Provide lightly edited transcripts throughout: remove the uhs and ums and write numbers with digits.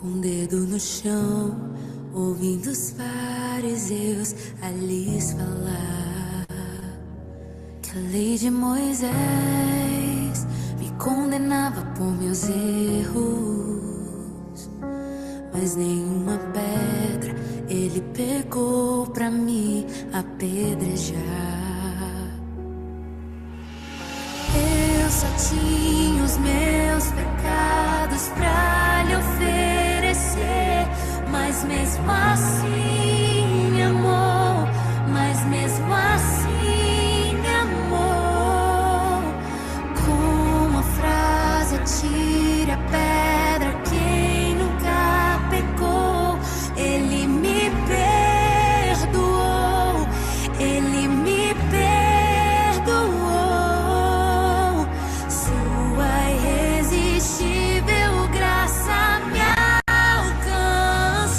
Com o dedo no chão, ouvindo os fariseus a lhes falar que a lei de Moisés me condenava por meus erros, mas nenhuma pedra ele pegou pra me apedrejar. Eu só tinha os meus pecados pra lhe oferecer, mas mesmo assim me amou, mas mesmo assim me amou. Com uma frase atire a pedra quem nunca pecou. Ele me perdoou, ele me perdoou. Sua irresistível graça me alcançou.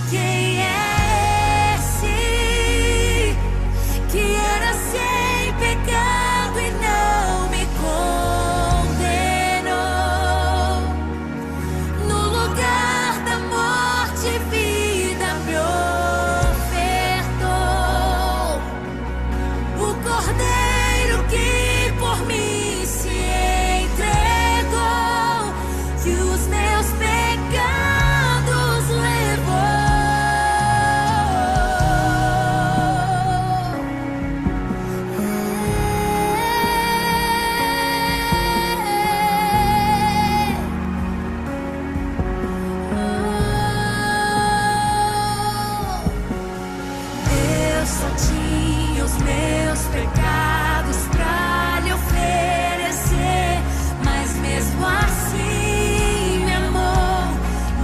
Quem é esse que era sem pecado e não me condenou? No lugar da morte, vida me ofertou. O Cordeiro que por mim se entregou, que os meus pecados levou. Eu só tinha os meus pecados pra lhe oferecer, mas mesmo assim me amou,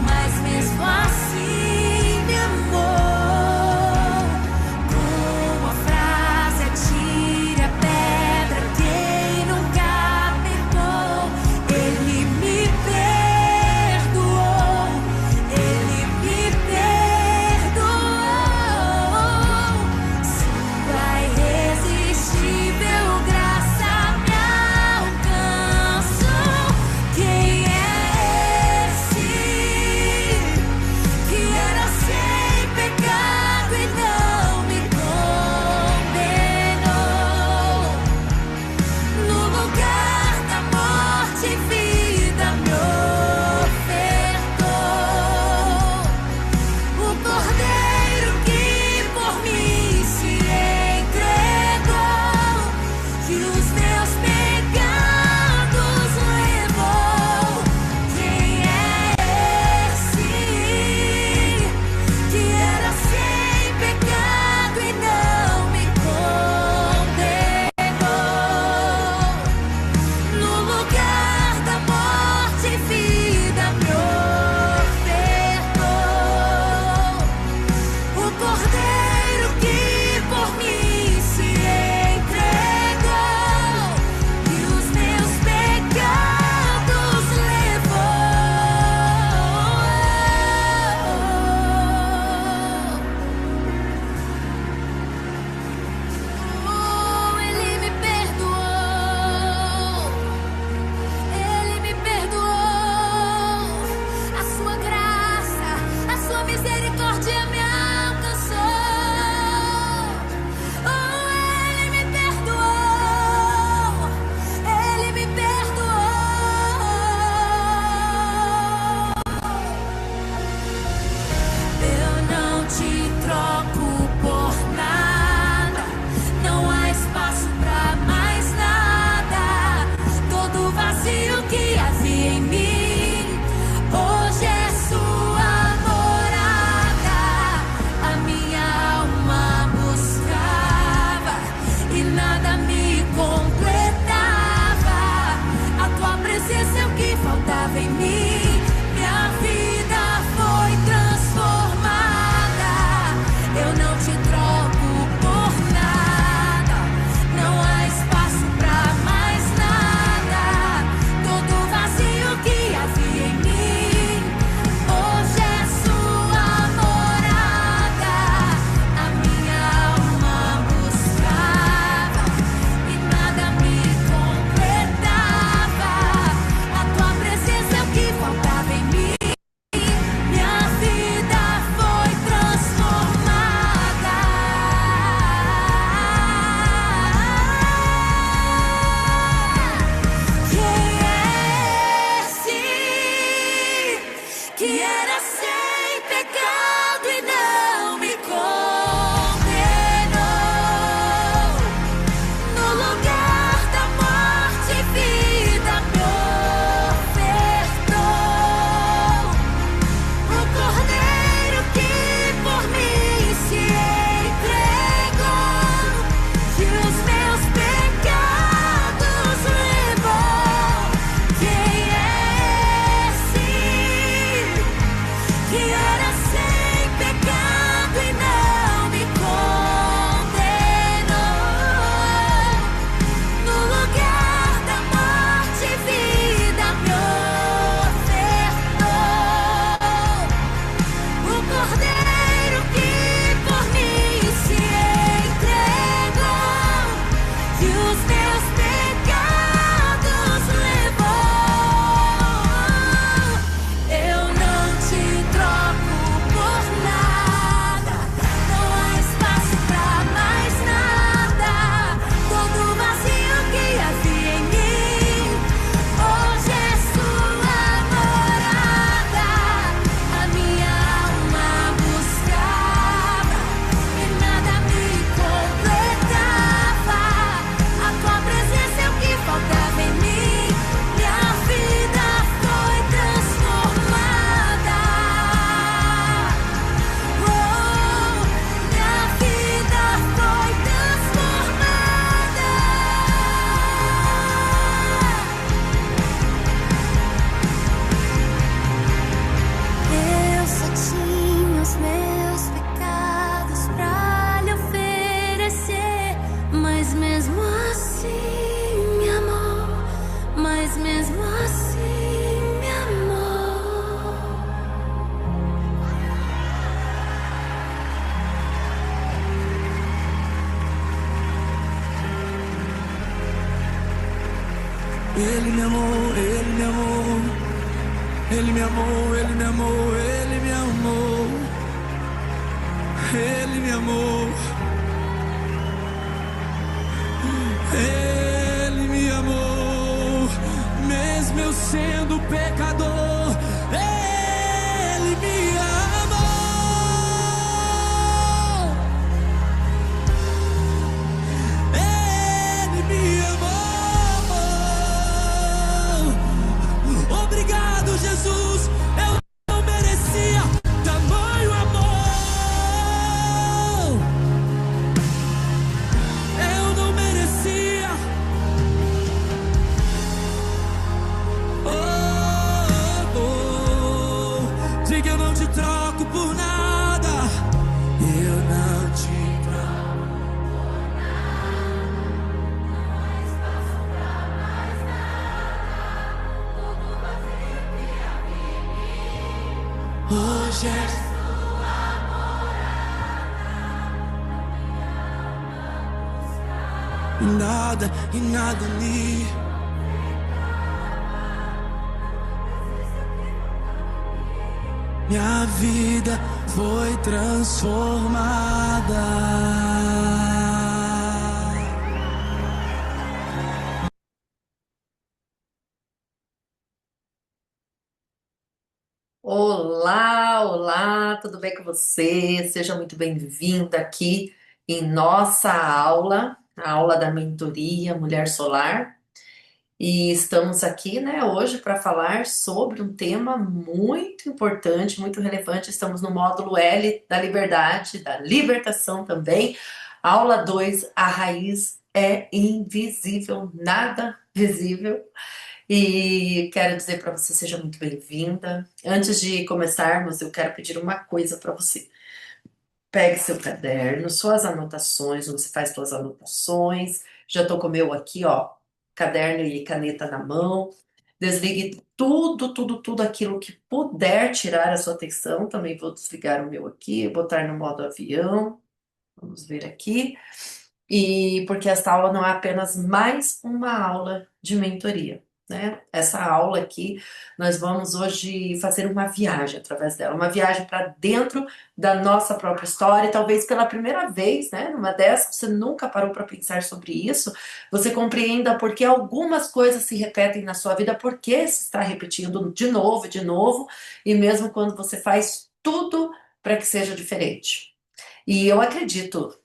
mas mesmo assim me amou. Com a frase atire a pedra quem nunca pecou. Ele me perdoou, ele me perdoou. Sua irresistível graça me alcançou. Quem é esse que era sem pecado e não me condenou? No lugar da morte, vida me ofertou. O Cordeiro que por mim se entregou, que os meus pecados levou. Quem é esse que era sem pecado e não me condenou? No lugar da morte, vida me ofertou. O Cordeiro que por mim se entregou, e os meus pecados levou. Ele me perdoou, ele me perdoou. A sua graça, a sua misericórdia me alcançou. Ele me perdoou, ele me perdoou. Eu não te troco por nada, não há espaço pra mais nada. Todo vazio que havia em mim, hoje é sua morada. A minha alma buscava e nada me completava. A tua presença é o que faltava em mim. Minha vida foi transformada. Eu não te troco por nada, não há espaço pra mais nada. Todo vazio que havia em mim, hoje é sua morada. A minha alma buscava e nada me completava. A tua presença é o que faltava. me amou, Ele me amou, Ele me amou, Ele me amou, Ele me amou, Ele me amou, Ele me amou, mesmo eu sendo pecador, Ele me amou, Ele me amou. Obrigado, Jesus, eu não merecia tamanho amor, eu não merecia. Oh, oh, diga eu não te troco por nada, eu não te troco. Hoje é e nada me. Minha vida foi transformada. Olá, olá, tudo bem com você? Seja muito bem-vinda aqui em nossa aula, a aula da mentoria Mulher Solar. E estamos aqui, né, hoje para falar sobre um tema muito importante, muito relevante. Estamos no módulo L da liberdade, da libertação também. Aula 2: a raiz é invisível, nada visível. E quero dizer para você, seja muito bem-vinda. Antes de começarmos, eu quero pedir uma coisa para você. Pegue seu caderno, suas anotações, onde você faz suas anotações. Já estou com o meu aqui, ó, caderno e caneta na mão. Desligue tudo, tudo, tudo aquilo que puder tirar a sua atenção. Também vou desligar o meu aqui, botar no modo avião. Vamos ver aqui. E porque essa aula não é apenas mais uma aula de mentoria, né? Essa aula aqui, nós vamos hoje fazer uma viagem através dela, uma viagem para dentro da nossa própria história, e talvez pela primeira vez, né? Numa dessas, você nunca parou para pensar sobre isso, você compreenda por que algumas coisas se repetem na sua vida, por que se está repetindo de novo, e mesmo quando você faz tudo para que seja diferente. E eu acredito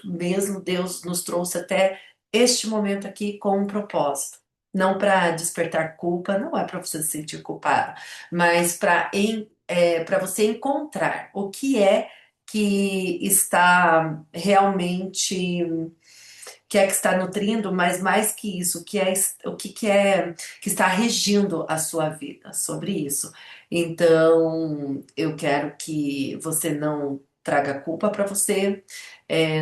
mesmo, Deus nos trouxe até este momento aqui com um propósito. Não para despertar culpa, não é para você se sentir culpado, mas para você encontrar o que é que está realmente, que está nutrindo, mas mais que isso, que é que está regindo a sua vida sobre isso. Então, eu quero que você não traga culpa para você,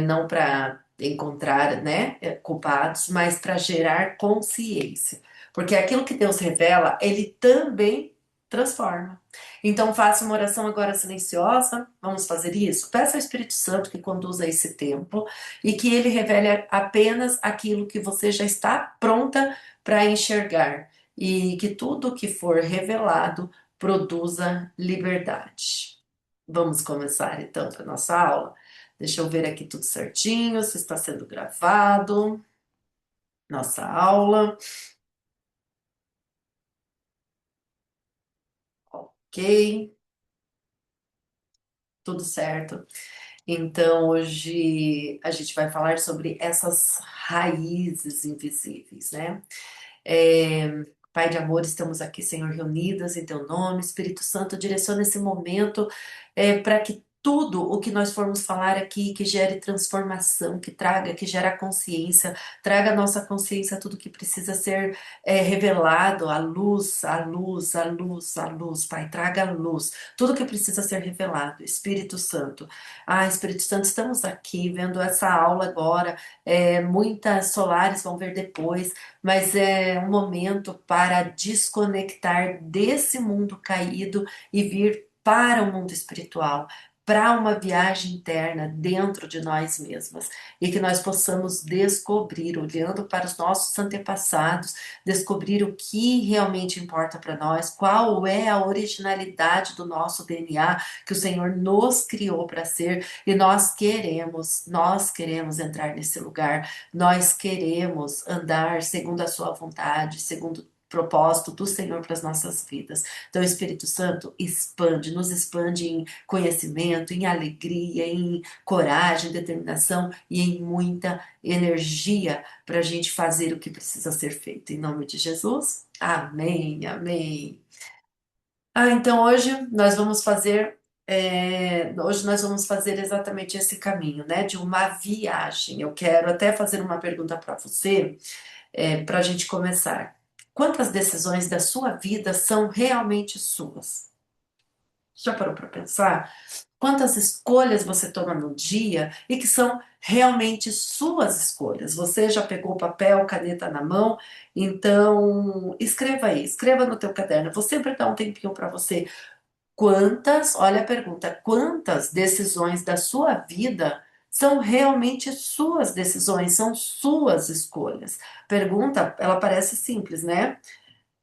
não para encontrar, né, culpados, mas para gerar consciência. Porque aquilo que Deus revela, ele também transforma. Então, faça uma oração agora silenciosa. Vamos fazer isso? Peça ao Espírito Santo que conduza esse tempo e que ele revele apenas aquilo que você já está pronta para enxergar e que tudo que for revelado produza liberdade. Vamos começar então a nossa aula. Deixa eu ver aqui tudo certinho, se está sendo gravado. Nossa aula, ok, tudo certo. Então, hoje a gente vai falar sobre essas raízes invisíveis, né? Pai de amor, estamos aqui, Senhor, reunidas em Teu nome. Espírito Santo, direciona esse momento para que tudo o que nós formos falar aqui, que gere transformação, que traga, que gera consciência, traga à nossa consciência tudo que precisa ser revelado, a luz, a luz, a luz, a luz, Pai, traga a luz, tudo que precisa ser revelado, Espírito Santo. Ah, Espírito Santo, estamos aqui vendo essa aula agora, muitas solares vão ver depois, mas é um momento para desconectar desse mundo caído e vir para o mundo espiritual, para uma viagem interna dentro de nós mesmas e que nós possamos descobrir, olhando para os nossos antepassados, descobrir o que realmente importa para nós, qual é a originalidade do nosso DNA que o Senhor nos criou para ser e nós queremos entrar nesse lugar, nós queremos andar segundo a sua vontade, segundo o propósito do Senhor para as nossas vidas. Então, o Espírito Santo nos expande em conhecimento, em alegria, em coragem, determinação e em muita energia para a gente fazer o que precisa ser feito. Em nome de Jesus, amém, amém. Então hoje nós vamos fazer exatamente esse caminho, né, de uma viagem. Eu quero até fazer uma pergunta para você, para a gente começar. Quantas decisões da sua vida são realmente suas? Já parou para pensar? Quantas escolhas você toma no dia e que são realmente suas escolhas? Você já pegou papel, caneta na mão? Então, escreva aí, escreva no teu caderno. Vou sempre dar um tempinho para você. Olha a pergunta, quantas decisões da sua vida são realmente suas decisões, são suas escolhas? Pergunta, ela parece simples, né?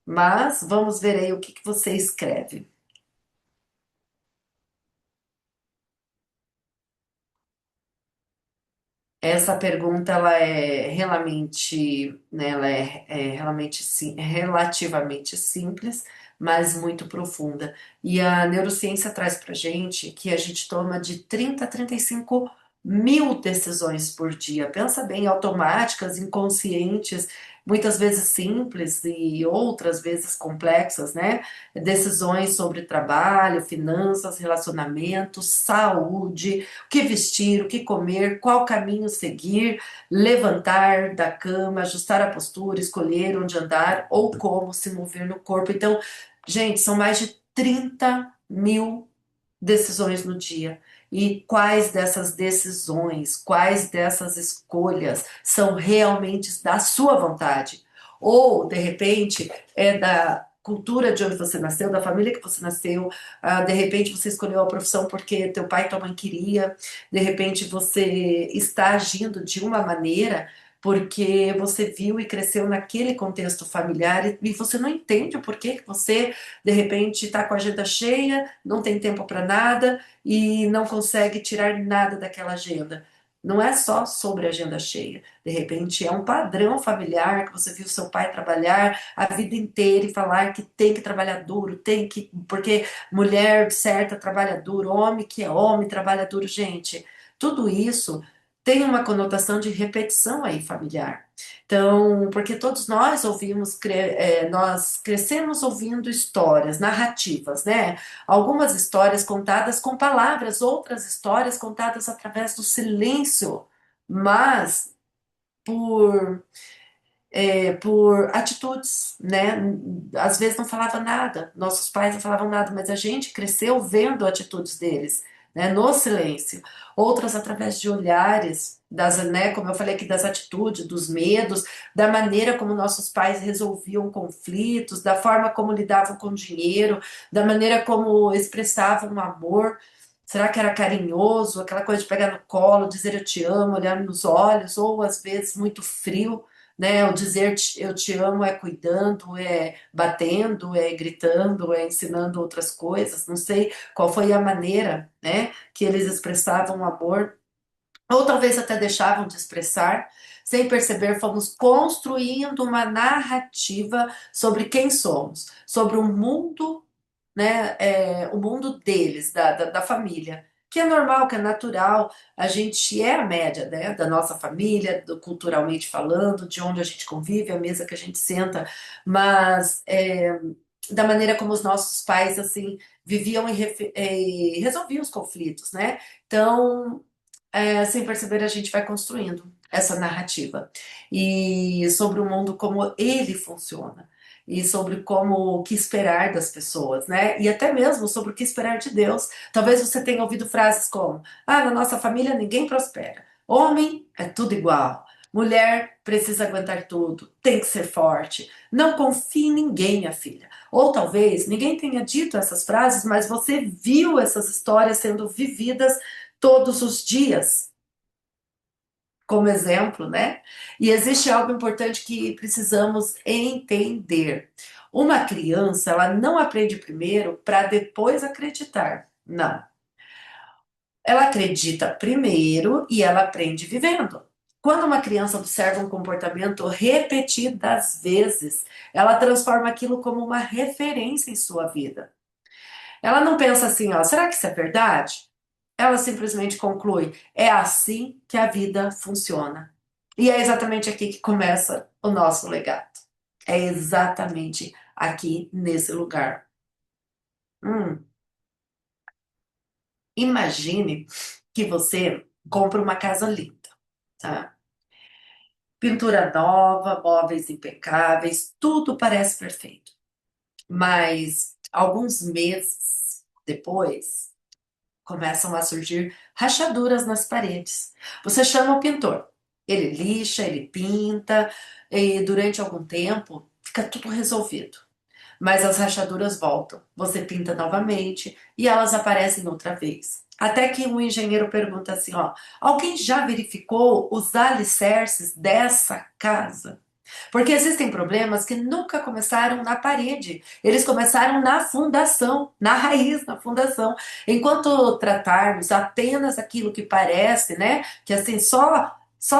Mas vamos ver aí o que que você escreve. Essa pergunta ela é realmente, né, ela é realmente relativamente simples, mas muito profunda. E a neurociência traz para gente que a gente toma de 30 a 35 mil decisões por dia. Pensa bem, automáticas, inconscientes, muitas vezes simples e outras vezes complexas, né? Decisões sobre trabalho, finanças, relacionamentos, saúde, o que vestir, o que comer, qual caminho seguir, levantar da cama, ajustar a postura, escolher onde andar ou como se mover no corpo. Então, gente, são mais de 30 mil decisões no dia. E quais dessas decisões, quais dessas escolhas são realmente da sua vontade? Ou, de repente, é da cultura de onde você nasceu, da família que você nasceu, de repente você escolheu a profissão porque teu pai e tua mãe queria, de repente você está agindo de uma maneira porque você viu e cresceu naquele contexto familiar e você não entende o porquê que você de repente está com a agenda cheia, não tem tempo para nada e não consegue tirar nada daquela agenda. Não é só sobre a agenda cheia. De repente é um padrão familiar que você viu seu pai trabalhar a vida inteira e falar que tem que trabalhar duro, tem que, porque mulher certa trabalha duro, homem que é homem trabalha duro, gente. Tudo isso tem uma conotação de repetição aí familiar. Então, porque todos nós nós crescemos ouvindo histórias, narrativas, né? Algumas histórias contadas com palavras, outras histórias contadas através do silêncio, mas por por atitudes, né? Às vezes não falava nada, nossos pais não falavam nada, mas a gente cresceu vendo atitudes deles, né? No silêncio. Outras através de olhares, né? Como eu falei aqui, das atitudes, dos medos, da maneira como nossos pais resolviam conflitos, da forma como lidavam com o dinheiro, da maneira como expressavam o amor. Será que era carinhoso, aquela coisa de pegar no colo, dizer eu te amo, olhar nos olhos, ou às vezes muito frio, né? O dizer eu te amo é cuidando, é batendo, é gritando, é ensinando outras coisas. Não sei qual foi a maneira, né, que eles expressavam o amor, ou talvez até deixavam de expressar. Sem perceber, fomos construindo uma narrativa sobre quem somos, sobre o mundo, né, o mundo deles, da família, que é normal, que é natural, a gente é a média, né, da nossa família, culturalmente falando, de onde a gente convive, a mesa que a gente senta, mas da maneira como os nossos pais, assim, viviam e resolviam os conflitos, né, então sem perceber, a gente vai construindo essa narrativa e sobre o mundo como ele funciona e sobre como o que esperar das pessoas, né? E até mesmo sobre o que esperar de Deus. Talvez você tenha ouvido frases como: "Ah, na nossa família ninguém prospera. Homem é tudo igual. Mulher precisa aguentar tudo, tem que ser forte. Não confie em ninguém, minha filha. Ou talvez ninguém tenha dito essas frases, mas você viu essas histórias sendo vividas todos os dias, como exemplo, né? E existe algo importante que precisamos entender. Uma criança, ela não aprende primeiro para depois acreditar. Não. Ela acredita primeiro e ela aprende vivendo. Quando uma criança observa um comportamento repetidas vezes, ela transforma aquilo como uma referência em sua vida. Ela não pensa assim, ó, será que isso é verdade? Ela simplesmente conclui, é assim que a vida funciona. E é exatamente aqui que começa o nosso legado. É exatamente aqui nesse lugar. Hum, Imagine que você compra uma casa linda, tá? Pintura nova, móveis impecáveis, tudo parece perfeito. Mas alguns meses depois, começam a surgir rachaduras nas paredes. Você chama o pintor, ele lixa, ele pinta, e durante algum tempo fica tudo resolvido. Mas as rachaduras voltam. Você pinta novamente e elas aparecem outra vez. Até que um engenheiro pergunta assim, ó, alguém já verificou os alicerces dessa casa? Porque existem problemas que nunca começaram na parede, eles começaram na fundação, na raiz, na fundação. Enquanto tratarmos apenas aquilo que parece, né, que assim só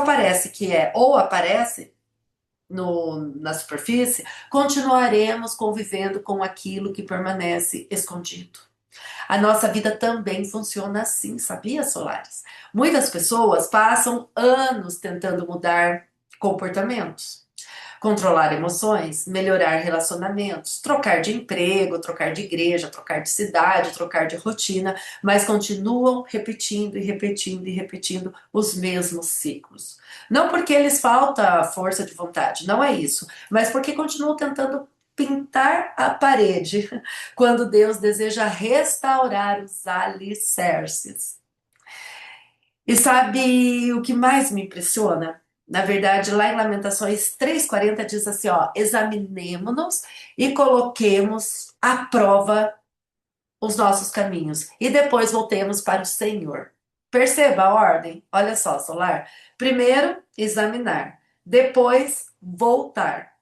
parece que é ou aparece na superfície, continuaremos convivendo com aquilo que permanece escondido. A nossa vida também funciona assim, sabia, Solares? Muitas pessoas passam anos tentando mudar comportamentos, controlar emoções, melhorar relacionamentos, trocar de emprego, trocar de igreja, trocar de cidade, trocar de rotina, mas continuam repetindo e repetindo e repetindo os mesmos ciclos. Não porque lhes falta força de vontade, não é isso, mas porque continuam tentando pintar a parede quando Deus deseja restaurar os alicerces. E sabe o que mais me impressiona? Na verdade, lá em Lamentações 3:40 diz assim, ó, examinemo-nos e coloquemos à prova os nossos caminhos e depois voltemos para o Senhor. Perceba a ordem? Olha só, Solar. Primeiro, examinar. Depois, voltar.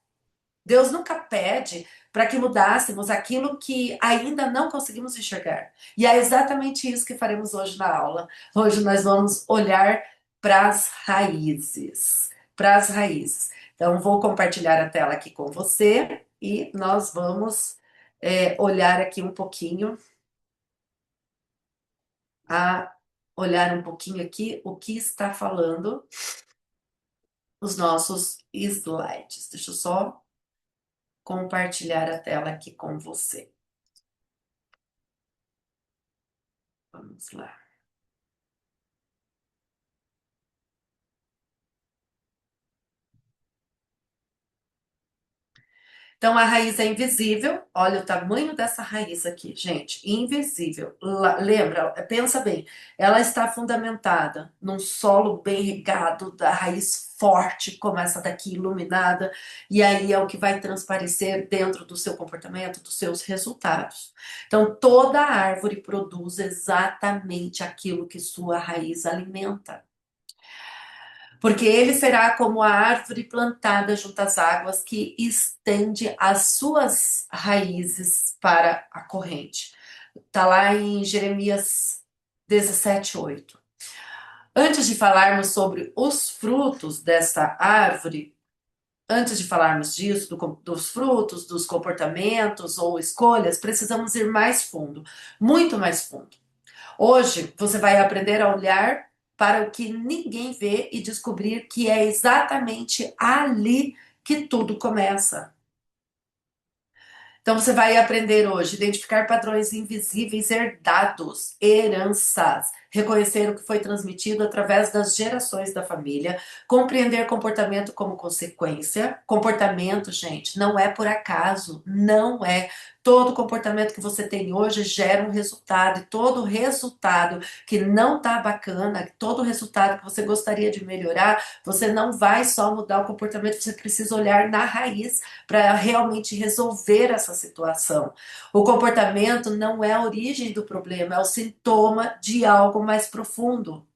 Deus nunca pede para que mudássemos aquilo que ainda não conseguimos enxergar. E é exatamente isso que faremos hoje na aula. Hoje nós vamos olhar para as raízes. Para as raízes. Então, vou compartilhar a tela aqui com você e nós vamos olhar aqui um pouquinho, a olhar um pouquinho aqui o que está falando os nossos slides. Deixa eu só compartilhar a tela aqui com você. Vamos lá. Então, a raiz é invisível. Olha o tamanho dessa raiz aqui, gente. Invisível. Lembra, pensa bem. Ela está fundamentada num solo bem regado, da raiz forte, como essa daqui, iluminada. E aí é o que vai transparecer dentro do seu comportamento, dos seus resultados. Então, toda árvore produz exatamente aquilo que sua raiz alimenta. Porque ele será como a árvore plantada junto às águas que estende as suas raízes para a corrente. Está lá em Jeremias 17:8. Antes de falarmos sobre os frutos dessa árvore, antes de falarmos disso, dos frutos, dos comportamentos ou escolhas, precisamos ir mais fundo, muito mais fundo. Hoje você vai aprender a olhar para o que ninguém vê e descobrir que é exatamente ali que tudo começa. Então você vai aprender hoje a identificar padrões invisíveis herdados, heranças, reconhecer o que foi transmitido através das gerações da família, compreender comportamento como consequência. Comportamento, gente, não é por acaso, não é. Todo comportamento que você tem hoje gera um resultado, e todo resultado que não tá bacana, todo resultado que você gostaria de melhorar, você não vai só mudar o comportamento, você precisa olhar na raiz para realmente resolver essa situação. O comportamento não é a origem do problema, é o sintoma de algo mais profundo.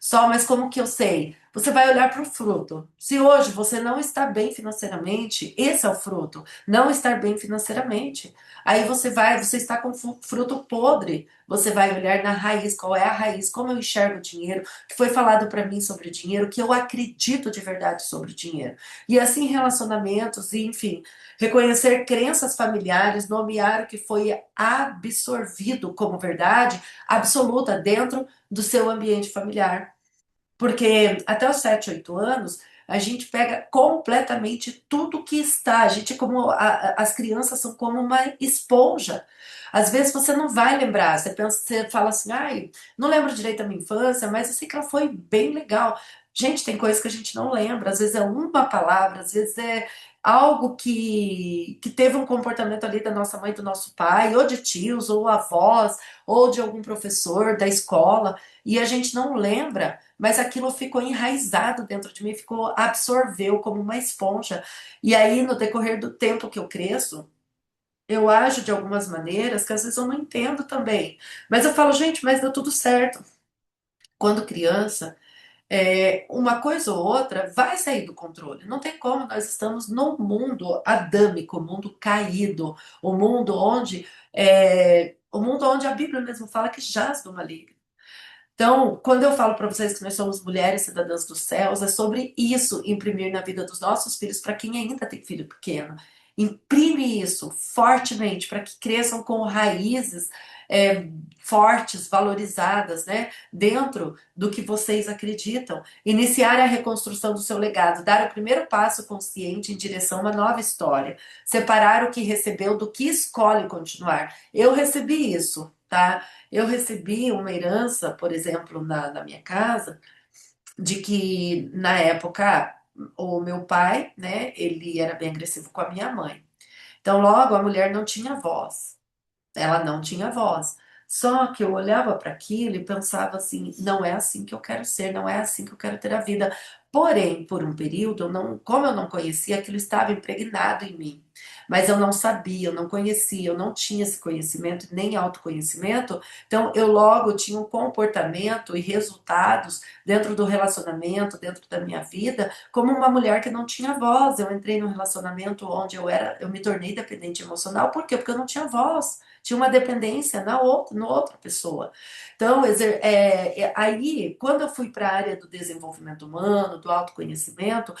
Só, mas como que eu sei? Você vai olhar para o fruto. Se hoje você não está bem financeiramente, esse é o fruto, não estar bem financeiramente. Aí você está com fruto podre. Você vai olhar na raiz, qual é a raiz, como eu enxergo o dinheiro, o que foi falado para mim sobre dinheiro, o que eu acredito de verdade sobre dinheiro. E assim relacionamentos, e, enfim, reconhecer crenças familiares, nomear o que foi absorvido como verdade absoluta dentro do seu ambiente familiar. Porque até os 7, 8 anos, a gente pega completamente tudo que está. A gente, as crianças são como uma esponja. Às vezes você não vai lembrar, você pensa, você fala assim, ai, não lembro direito da minha infância, mas eu sei que ela foi bem legal. Gente, tem coisas que a gente não lembra, às vezes é uma palavra, às vezes é algo que teve um comportamento ali da nossa mãe, do nosso pai, ou de tios, ou avós, ou de algum professor da escola, e a gente não lembra, mas aquilo ficou enraizado dentro de mim, ficou absorveu como uma esponja. E aí, no decorrer do tempo que eu cresço, eu ajo de algumas maneiras que às vezes eu não entendo também. Mas eu falo, gente, mas deu tudo certo. Quando criança, uma coisa ou outra vai sair do controle. Não tem como, nós estamos num mundo adâmico, mundo caído, o mundo onde a Bíblia mesmo fala que jaz do maligno. Então, quando eu falo para vocês que nós somos mulheres cidadãs dos céus, é sobre isso imprimir na vida dos nossos filhos, para quem ainda tem filho pequeno. Imprime isso fortemente para que cresçam com raízes é, fortes, valorizadas, né? Dentro do que vocês acreditam. Iniciar a reconstrução do seu legado, dar o primeiro passo consciente em direção a uma nova história. Separar o que recebeu do que escolhe continuar. Eu recebi isso, tá? Eu recebi uma herança, por exemplo, na minha casa, de que na época o meu pai, né, ele era bem agressivo com a minha mãe. Então, logo a mulher não tinha voz. Ela não tinha voz. Só que eu olhava para aquilo e pensava assim: não é assim que eu quero ser, não é assim que eu quero ter a vida. Porém, por um período, como eu não conhecia, aquilo estava impregnado em mim. Mas eu não sabia, eu não conhecia, eu não tinha esse conhecimento, nem autoconhecimento. Então, eu logo tinha um comportamento e resultados dentro do relacionamento, dentro da minha vida, como uma mulher que não tinha voz. Eu entrei num relacionamento onde eu me tornei dependente emocional. Por quê? Porque eu não tinha voz. Tinha uma dependência na outra pessoa. Então, aí, quando eu fui para a área do desenvolvimento humano, do autoconhecimento,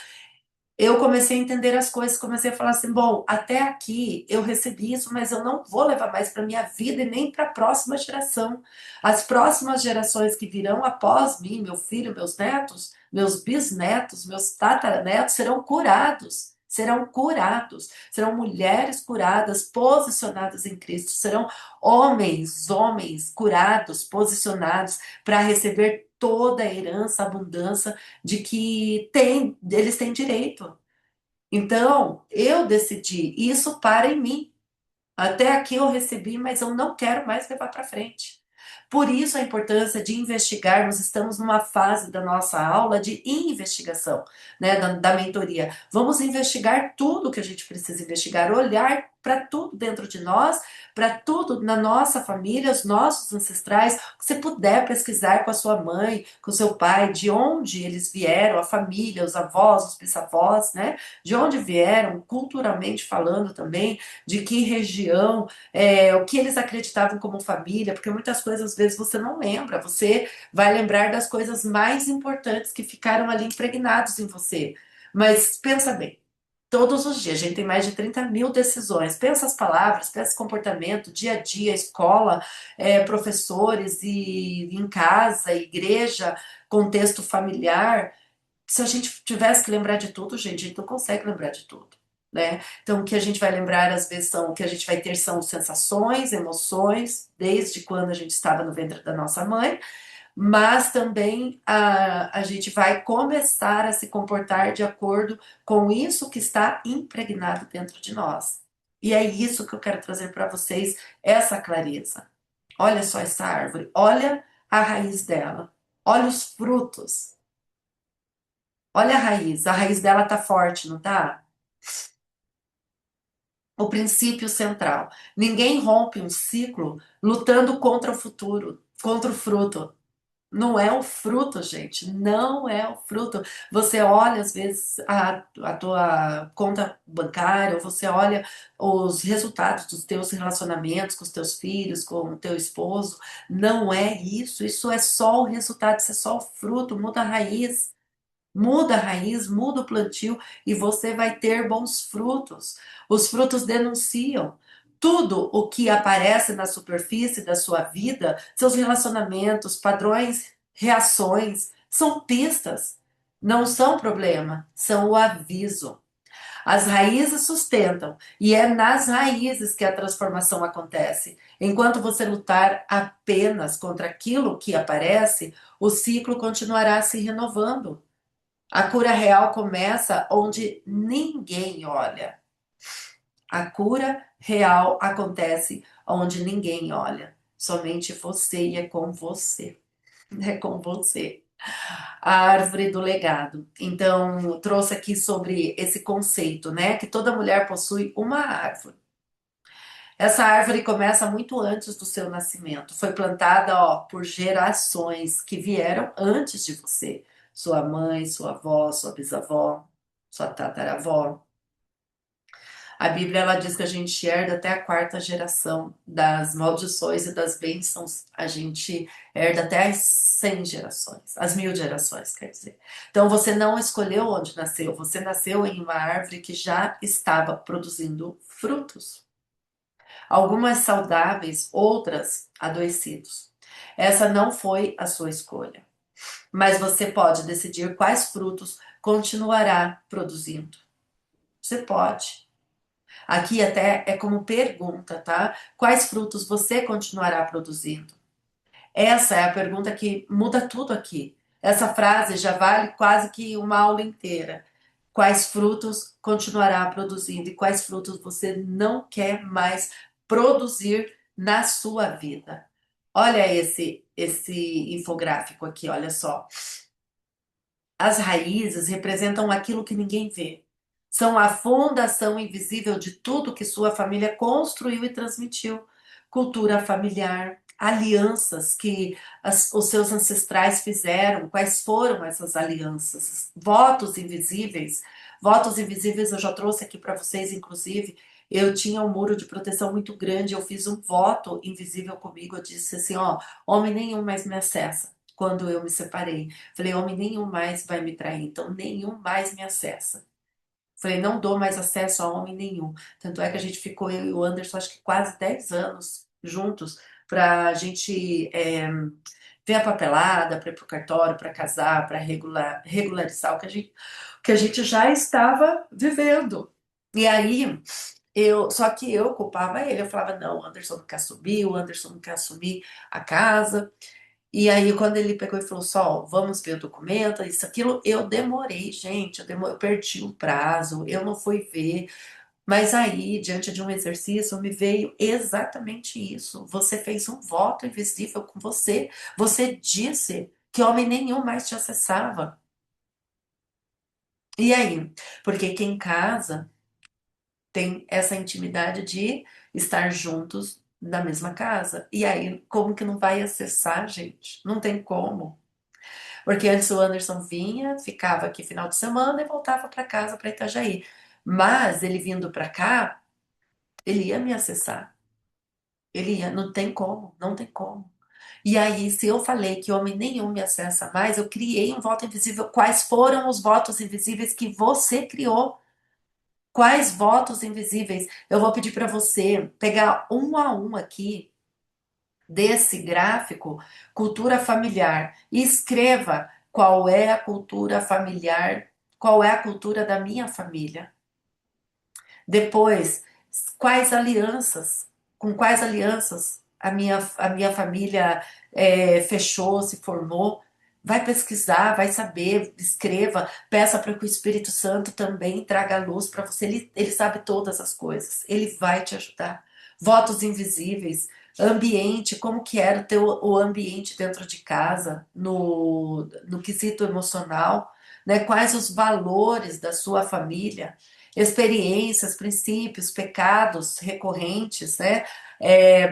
eu comecei a entender as coisas, comecei a falar assim, bom, até aqui eu recebi isso, mas eu não vou levar mais para minha vida e nem para a próxima geração. As próximas gerações que virão após mim, meu filho, meus netos, meus bisnetos, meus tataranetos serão curados. Serão curados, serão mulheres curadas, posicionadas em Cristo, serão homens curados, posicionados para receber toda a herança, a abundância de que eles têm direito. Então, eu decidi, isso para em mim. Até aqui eu recebi, mas eu não quero mais levar para frente. Por isso a importância de investigar, nós estamos numa fase da nossa aula de investigação, né, da mentoria. Vamos investigar tudo que a gente precisa investigar, olhar para tudo dentro de nós, para tudo na nossa família, os nossos ancestrais, o que você puder pesquisar com a sua mãe, com o seu pai, de onde eles vieram, a família, os avós, os bisavós, né, de onde vieram, culturalmente falando também, de que região, o que eles acreditavam como família, porque muitas coisas às vezes você não lembra, você vai lembrar das coisas mais importantes que ficaram ali impregnados em você. Mas pensa bem, todos os dias, a gente tem mais de 30.000 decisões. Pensa as palavras, pensa o comportamento, dia a dia, escola, professores, e em casa, igreja, contexto familiar. Se a gente tivesse que lembrar de tudo, gente, a gente não consegue lembrar de tudo. né? Então, o que a gente vai lembrar, às vezes, o que a gente vai ter são sensações, emoções, desde quando a gente estava no ventre da nossa mãe, mas também a gente vai começar a se comportar de acordo com isso que está impregnado dentro de nós. E é isso que eu quero trazer para vocês, essa clareza. Olha só essa árvore, olha a raiz dela, olha os frutos, olha a raiz dela tá forte, não tá? O princípio central. Ninguém rompe um ciclo lutando contra o futuro, contra o fruto. Não é o fruto, gente, não é o fruto. Você olha, às vezes, a tua conta bancária, ou você olha os resultados dos teus relacionamentos com os teus filhos, com o teu esposo. Não é isso, isso é só o resultado, isso é só o fruto, muda a raiz. Muda a raiz, muda o plantio e você vai ter bons frutos. Os frutos denunciam. Tudo o que aparece na superfície da sua vida, seus relacionamentos, padrões, reações, são pistas. Não são problema, são o aviso. As raízes sustentam, e é nas raízes que a transformação acontece. Enquanto você lutar apenas contra aquilo que aparece, o ciclo continuará se renovando. A cura real começa onde ninguém olha. A cura real acontece onde ninguém olha. Somente você e é com você. É com você. A árvore do legado. Então, trouxe aqui sobre esse conceito, né? Que toda mulher possui uma árvore. Essa árvore começa muito antes do seu nascimento. Foi plantada, ó, por gerações que vieram antes de você. Sua mãe, sua avó, sua bisavó, sua tataravó. A Bíblia ela diz que a gente herda até a quarta geração das maldições e das bênçãos. A gente herda até as 100 gerações, as 1000 gerações, quer dizer. Então você não escolheu onde nasceu, você nasceu em uma árvore que já estava produzindo frutos. Algumas saudáveis, outras adoecidos. Essa não foi a sua escolha, mas você pode decidir quais frutos continuará produzindo. Você pode. Aqui até é como pergunta, tá? Quais frutos você continuará produzindo? Essa é a pergunta que muda tudo aqui. Essa frase já vale quase que uma aula inteira. Quais frutos continuará produzindo e quais frutos você não quer mais produzir na sua vida? Olha esse infográfico aqui, olha só. As raízes representam aquilo que ninguém vê. São a fundação invisível de tudo que sua família construiu e transmitiu. Cultura familiar, alianças que os seus ancestrais fizeram. Quais foram essas alianças? Votos invisíveis. Votos invisíveis eu já trouxe aqui para vocês, inclusive. Eu tinha um muro de proteção muito grande. Eu fiz um voto invisível comigo. Eu disse assim: ó, homem nenhum mais me acessa. Quando eu me separei, falei, homem nenhum mais vai me trair, então nenhum mais me acessa. Falei, não dou mais acesso a homem nenhum. Tanto é que a gente ficou, eu e o Anderson, acho que quase 10 anos juntos, pra gente ver a papelada, para ir pro cartório, para casar, para regularizar o que a gente já estava vivendo. E aí, só que eu culpava ele, eu falava, não, o Anderson não quer subir, o Anderson não quer assumir a casa. E aí, quando ele pegou e falou, Sol, vamos ver o documento, isso, aquilo, eu demorei, gente, eu perdi o prazo, eu não fui ver. Mas aí, diante de um exercício, me veio exatamente isso. Você fez um voto invisível com você. Você disse que homem nenhum mais te acessava. E aí? Porque quem casa tem essa intimidade de estar juntos na mesma casa. E aí, como que não vai acessar, gente? Não tem como. Porque antes o Anderson vinha, ficava aqui final de semana e voltava para casa, para Itajaí. Mas ele vindo para cá, ele ia me acessar. Ele ia, não tem como, não tem como. E aí, se eu falei que homem nenhum me acessa mais, eu criei um voto invisível. Quais foram os votos invisíveis que você criou? Quais votos invisíveis? Eu vou pedir para você pegar um a um aqui desse gráfico, cultura familiar, e escreva qual é a cultura familiar, qual é a cultura da minha família. Depois, quais alianças, com quais alianças a minha família fechou, se formou. Vai pesquisar, vai saber, escreva, peça para que o Espírito Santo também traga a luz para você. Ele sabe todas as coisas, ele vai te ajudar. Votos invisíveis, ambiente, como que era o ambiente dentro de casa, no quesito emocional, né? Quais os valores da sua família, experiências, princípios, pecados recorrentes, né?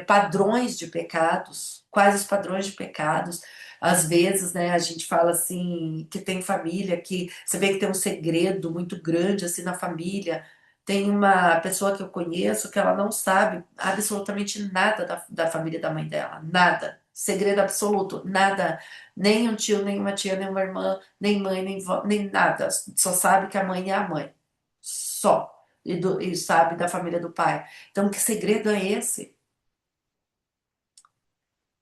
Padrões de pecados, quais os padrões de pecados. Às vezes, né, a gente fala assim, que tem família que você vê que tem um segredo muito grande assim na família. Tem uma pessoa que eu conheço que ela não sabe absolutamente nada da família da mãe dela, nada. Segredo absoluto, nada. Nem um tio, nem uma tia, nem uma irmã, nem mãe, nem vó, nem nada. Só sabe que a mãe é a mãe. Só. E sabe da família do pai. Então, que segredo é esse?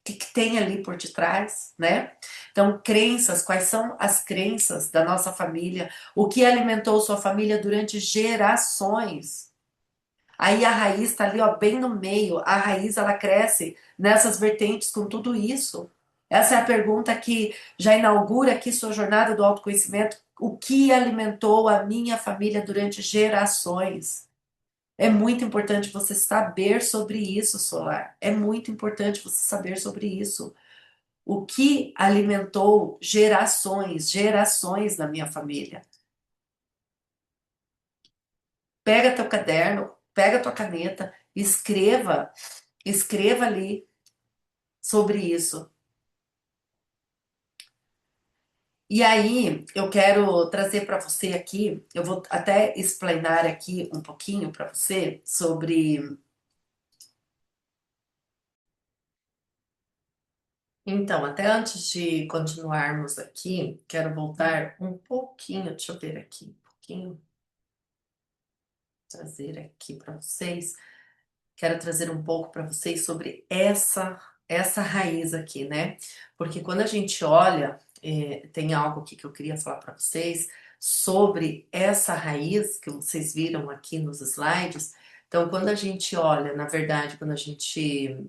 Que tem ali por detrás, né? Então, crenças, quais são as crenças da nossa família? O que alimentou sua família durante gerações? Aí a raiz está ali, ó, bem no meio. A raiz, ela cresce nessas vertentes com tudo isso. Essa é a pergunta que já inaugura aqui sua jornada do autoconhecimento. O que alimentou a minha família durante gerações? É muito importante você saber sobre isso, Solar. É muito importante você saber sobre isso. O que alimentou gerações, gerações da minha família. Pega teu caderno, pega tua caneta, escreva ali sobre isso. E aí, eu quero trazer para você aqui, eu vou até explanar aqui um pouquinho para você sobre. Então, até antes de continuarmos aqui, quero voltar um pouquinho, deixa eu ver aqui, um pouquinho, trazer aqui para vocês. Quero trazer um pouco para vocês sobre essa raiz aqui, né? Porque quando a gente olha, tem algo aqui que eu queria falar para vocês sobre essa raiz que vocês viram aqui nos slides. Então, quando a gente olha, na verdade, quando a gente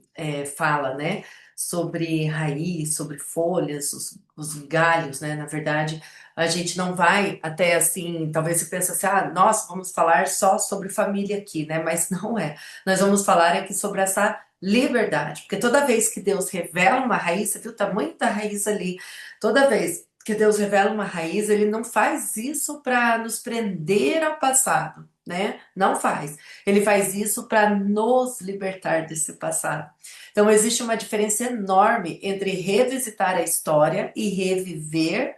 fala, né, sobre raiz, sobre folhas, os galhos, né? Na verdade, a gente não vai até assim, talvez você pense assim, ah, nossa, vamos falar só sobre família aqui, né? Mas não é. Nós vamos falar aqui sobre essa liberdade, porque toda vez que Deus revela uma raiz, você viu o tamanho da raiz ali? Toda vez que Deus revela uma raiz, ele não faz isso para nos prender ao passado, né? Não faz. Ele faz isso para nos libertar desse passado. Então, existe uma diferença enorme entre revisitar a história e reviver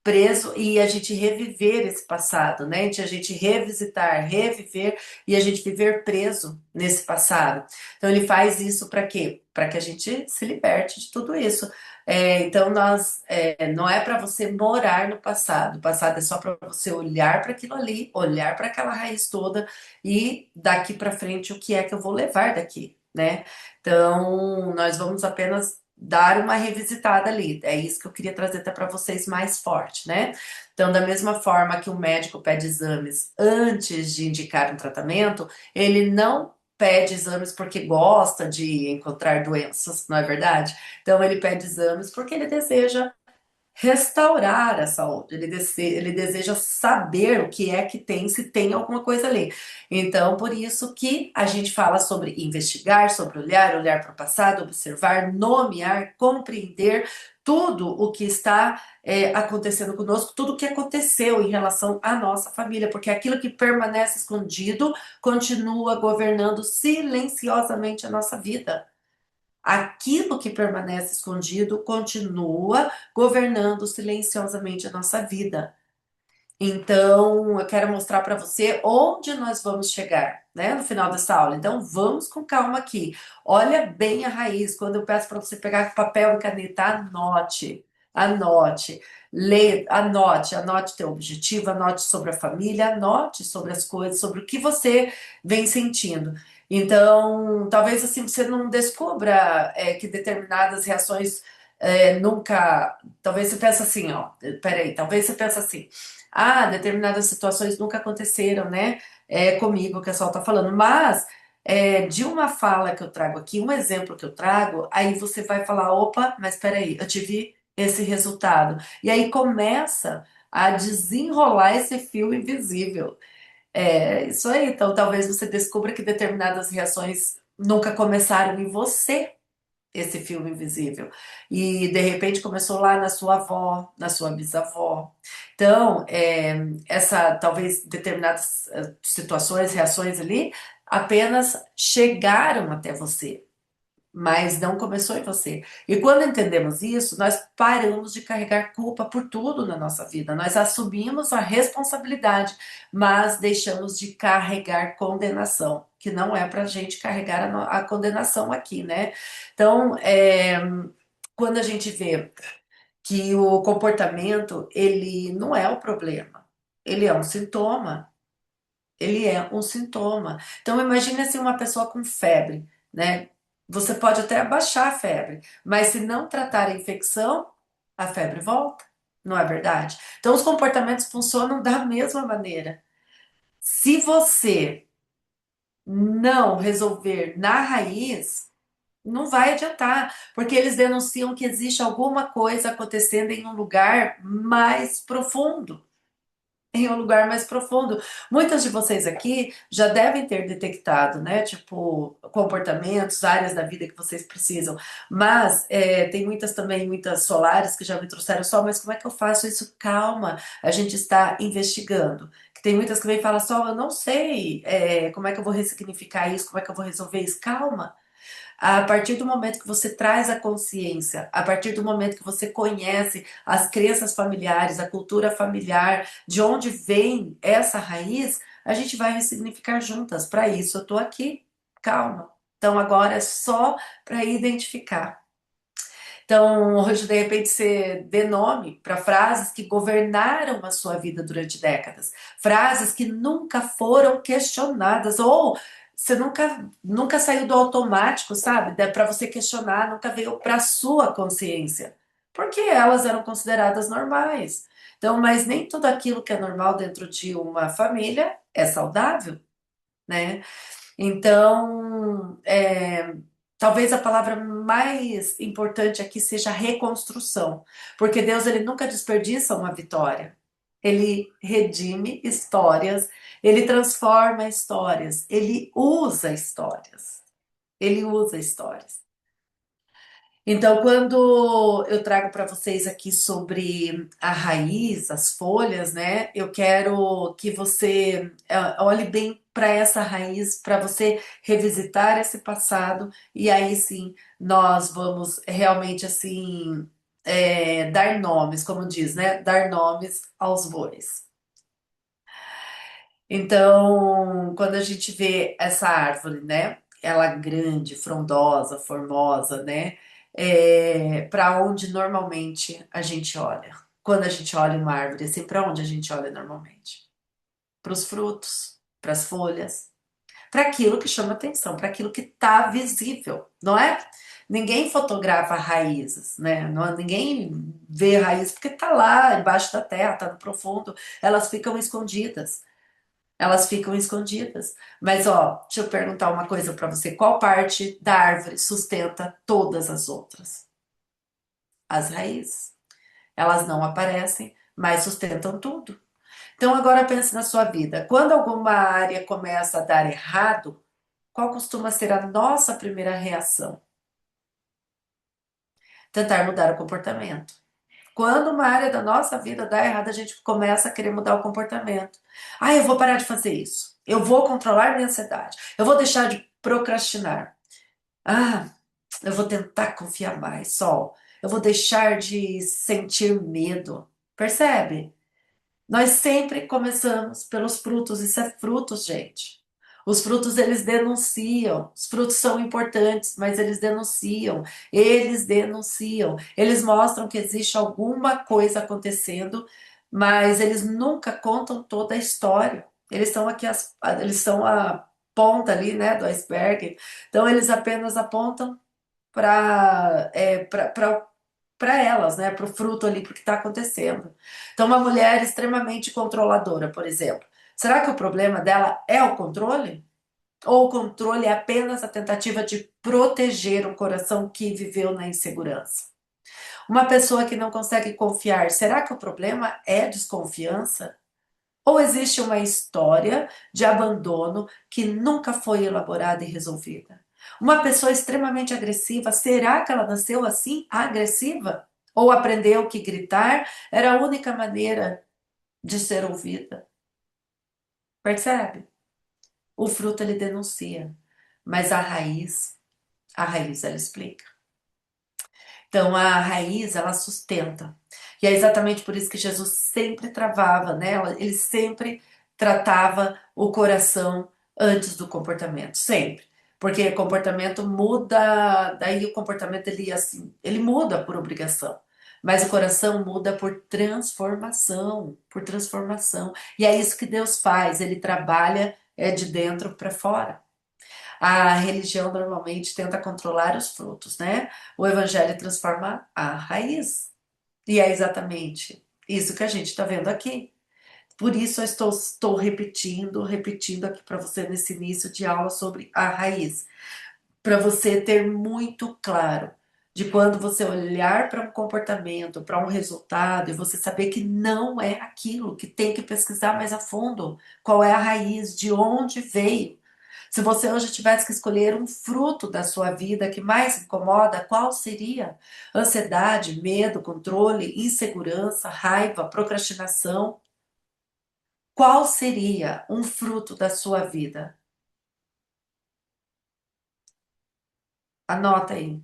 preso e a gente reviver esse passado, né? A gente revisitar, reviver e a gente viver preso nesse passado. Então ele faz isso para quê? Para que a gente se liberte de tudo isso. Então não é para você morar no passado. O passado é só para você olhar para aquilo ali, olhar para aquela raiz toda e daqui para frente o que é que eu vou levar daqui, né? Então nós vamos apenas dar uma revisitada ali. É isso que eu queria trazer até para vocês mais forte, né? Então, da mesma forma que o médico pede exames antes de indicar um tratamento, ele não pede exames porque gosta de encontrar doenças, não é verdade? Então, ele pede exames porque ele deseja restaurar a saúde, ele deseja saber o que é que tem, se tem alguma coisa ali. Então, por isso que a gente fala sobre investigar, sobre olhar, olhar para o passado, observar, nomear, compreender tudo o que está acontecendo conosco, tudo o que aconteceu em relação à nossa família, porque aquilo que permanece escondido continua governando silenciosamente a nossa vida. Aquilo que permanece escondido continua governando silenciosamente a nossa vida. Então, eu quero mostrar para você onde nós vamos chegar, né, no final dessa aula. Então, vamos com calma aqui. Olha bem a raiz. Quando eu peço para você pegar papel e caneta, anote, anote, lê, anote teu objetivo, anote sobre a família, anote sobre as coisas, sobre o que você vem sentindo. Então, talvez assim você não descubra que determinadas reações nunca. Talvez você pense assim, ó, peraí, talvez você pense assim. determinadas situações nunca aconteceram, né? Comigo, que a Sol tá falando. Mas de uma fala que eu trago aqui, um exemplo que eu trago, aí você vai falar, opa, mas peraí, eu tive esse resultado. E aí começa a desenrolar esse fio invisível. É isso aí. Então, talvez você descubra que determinadas reações nunca começaram em você, esse filme invisível. E de repente começou lá na sua avó, na sua bisavó. Então, essa talvez determinadas situações, reações ali, apenas chegaram até você, mas não começou em você. E quando entendemos isso, nós paramos de carregar culpa por tudo na nossa vida. Nós assumimos a responsabilidade, mas deixamos de carregar condenação, que não é para a gente carregar a condenação aqui, né? Então, quando a gente vê que o comportamento, ele não é o problema, ele é um sintoma. Ele é um sintoma. Então, imagine assim uma pessoa com febre, né? Você pode até abaixar a febre, mas se não tratar a infecção, a febre volta, não é verdade? Então, os comportamentos funcionam da mesma maneira. Se você não resolver na raiz, não vai adiantar, porque eles denunciam que existe alguma coisa acontecendo em um lugar mais profundo. Em um lugar mais profundo. Muitas de vocês aqui já devem ter detectado, né? Tipo, comportamentos, áreas da vida que vocês precisam. Mas tem muitas também, muitas solares que já me trouxeram só, mas como é que eu faço isso? Calma, a gente está investigando. Tem muitas que vêm e falam só, eu não sei como é que eu vou ressignificar isso, como é que eu vou resolver isso. Calma. A partir do momento que você traz a consciência, a partir do momento que você conhece as crenças familiares, a cultura familiar, de onde vem essa raiz, a gente vai ressignificar juntas. Para isso, eu estou aqui. Calma. Então, agora é só para identificar. Então, hoje, de repente, você dê nome para frases que governaram a sua vida durante décadas, frases que nunca foram questionadas, ou você nunca saiu do automático, sabe? Para você questionar, nunca veio para a sua consciência, porque elas eram consideradas normais. Então, mas nem tudo aquilo que é normal dentro de uma família é saudável, né? Então, talvez a palavra mais importante aqui seja reconstrução, porque Deus ele nunca desperdiça uma vitória. Ele redime histórias, ele transforma histórias, ele usa histórias. Ele usa histórias. Então, quando eu trago para vocês aqui sobre a raiz, as folhas, né? Eu quero que você olhe bem para essa raiz, para você revisitar esse passado, e aí sim nós vamos realmente assim dar nomes, como diz, né? Dar nomes aos bois. Então, quando a gente vê essa árvore, né? Ela grande, frondosa, formosa, né? Para onde normalmente a gente olha? Quando a gente olha uma árvore, assim, para onde a gente olha normalmente? Para os frutos, para as folhas, para aquilo que chama atenção, para aquilo que está visível, não é? Ninguém fotografa raízes, né? Ninguém vê raiz porque está lá embaixo da terra, está no profundo, elas ficam escondidas. Elas ficam escondidas. Mas, ó, deixa eu perguntar uma coisa para você. Qual parte da árvore sustenta todas as outras? As raízes. Elas não aparecem, mas sustentam tudo. Então, agora pense na sua vida. Quando alguma área começa a dar errado, qual costuma ser a nossa primeira reação? Tentar mudar o comportamento. Quando uma área da nossa vida dá errado, a gente começa a querer mudar o comportamento. Ah, eu vou parar de fazer isso. Eu vou controlar minha ansiedade. Eu vou deixar de procrastinar. Ah, eu vou tentar confiar mais, Sol. Eu vou deixar de sentir medo. Percebe? Nós sempre começamos pelos frutos. Isso é frutos, gente. Os frutos eles denunciam. Os frutos são importantes, mas eles denunciam. Eles denunciam. Eles mostram que existe alguma coisa acontecendo, mas eles nunca contam toda a história. Eles são aqui eles são a ponta ali, né, do iceberg. Então eles apenas apontam para para elas, né? Para o fruto ali, porque está acontecendo. Então, uma mulher extremamente controladora, por exemplo. Será que o problema dela é o controle? Ou o controle é apenas a tentativa de proteger um coração que viveu na insegurança? Uma pessoa que não consegue confiar, será que o problema é desconfiança? Ou existe uma história de abandono que nunca foi elaborada e resolvida? Uma pessoa extremamente agressiva, será que ela nasceu assim, agressiva? Ou aprendeu que gritar era a única maneira de ser ouvida? Percebe? O fruto ele denuncia, mas a raiz ela explica. Então a raiz ela sustenta. E é exatamente por isso que Jesus sempre travava, né? Ele sempre tratava o coração antes do comportamento, sempre. Porque o comportamento muda, daí o comportamento ele assim, ele muda por obrigação. Mas o coração muda por transformação, por transformação. E é isso que Deus faz, ele trabalha de dentro para fora. A religião normalmente tenta controlar os frutos, né? O evangelho transforma a raiz. E é exatamente isso que a gente está vendo aqui. Por isso eu estou repetindo aqui para você nesse início de aula sobre a raiz. Para você ter muito claro de quando você olhar para um comportamento, para um resultado, e você saber que não é aquilo, que tem que pesquisar mais a fundo qual é a raiz, de onde veio. Se você hoje tivesse que escolher um fruto da sua vida que mais incomoda, qual seria? Ansiedade, medo, controle, insegurança, raiva, procrastinação? Qual seria um fruto da sua vida? Anota aí.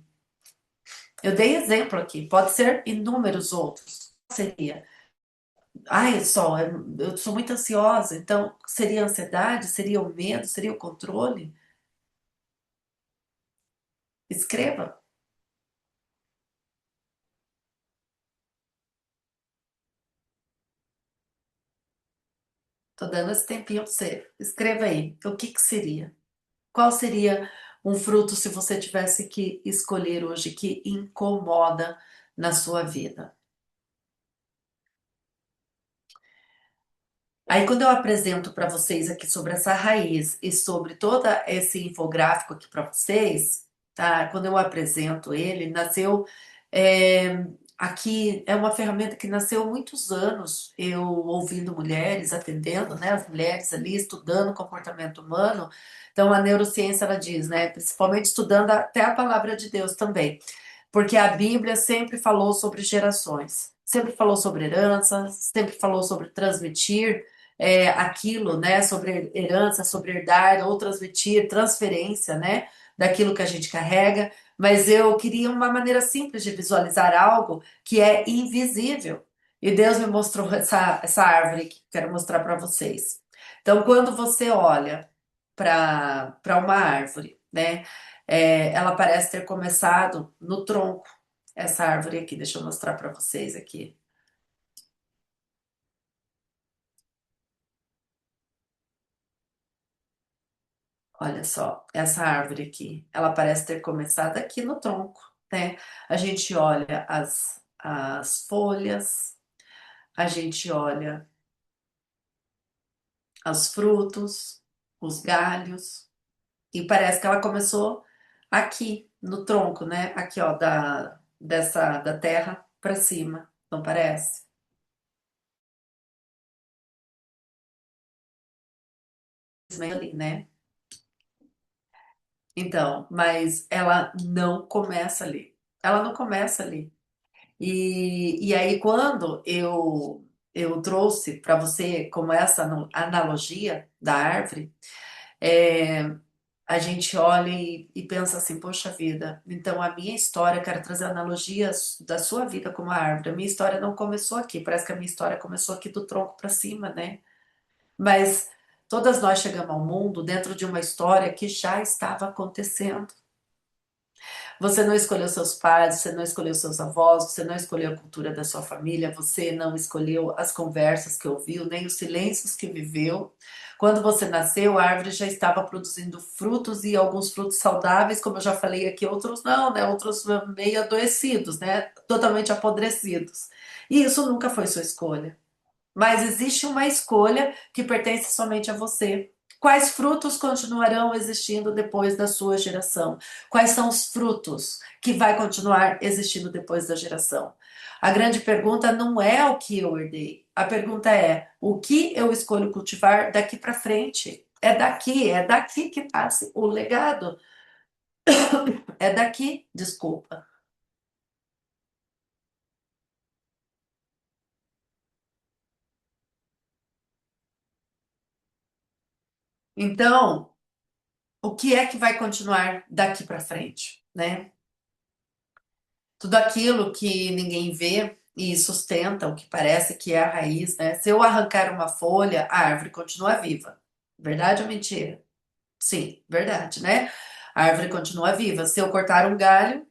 Eu dei exemplo aqui, pode ser inúmeros outros. Qual seria? Ai, só, eu sou muito ansiosa, então seria a ansiedade, seria o medo, seria o controle? Escreva. Tô dando esse tempinho pra você. Escreva aí. O que que seria? Qual seria um fruto se você tivesse que escolher hoje que incomoda na sua vida? Aí, quando eu apresento para vocês aqui sobre essa raiz e sobre todo esse infográfico aqui para vocês, tá? Quando eu apresento ele, nasceu aqui é uma ferramenta que nasceu há muitos anos, eu ouvindo mulheres, atendendo, né, as mulheres ali estudando o comportamento humano. Então, a neurociência ela diz, né, principalmente estudando até a palavra de Deus também. Porque a Bíblia sempre falou sobre gerações, sempre falou sobre herança, sempre falou sobre transmitir aquilo, né? Sobre herança, sobre herdar, ou transmitir, transferência, né? Daquilo que a gente carrega. Mas eu queria uma maneira simples de visualizar algo que é invisível. E Deus me mostrou essa árvore que quero mostrar para vocês. Então, quando você olha para uma árvore, né? Ela parece ter começado no tronco, essa árvore aqui. Deixa eu mostrar para vocês aqui. Olha só, essa árvore aqui, ela parece ter começado aqui no tronco, né? A gente olha as folhas, a gente olha os frutos, os galhos, e parece que ela começou aqui no tronco, né? Aqui, ó, da terra para cima, não parece? Ali, né? Então, mas ela não começa ali. Ela não começa ali. E aí, quando eu trouxe para você como essa analogia da árvore, é, a gente olha e pensa assim, poxa vida, então a minha história, eu quero trazer analogias da sua vida como a árvore. A minha história não começou aqui, parece que a minha história começou aqui do tronco para cima, né? Mas todas nós chegamos ao mundo dentro de uma história que já estava acontecendo. Você não escolheu seus pais, você não escolheu seus avós, você não escolheu a cultura da sua família, você não escolheu as conversas que ouviu, nem os silêncios que viveu. Quando você nasceu, a árvore já estava produzindo frutos e alguns frutos saudáveis, como eu já falei aqui, outros não, né? Outros meio adoecidos, né? Totalmente apodrecidos. E isso nunca foi sua escolha. Mas existe uma escolha que pertence somente a você. Quais frutos continuarão existindo depois da sua geração? Quais são os frutos que vai continuar existindo depois da geração? A grande pergunta não é o que eu herdei. A pergunta é o que eu escolho cultivar daqui para frente. É daqui que nasce o legado. É daqui, desculpa. Então, o que é que vai continuar daqui para frente, né? Tudo aquilo que ninguém vê e sustenta o que parece que é a raiz, né? Se eu arrancar uma folha, a árvore continua viva. Verdade ou mentira? Sim, verdade, né? A árvore continua viva. Se eu cortar um galho,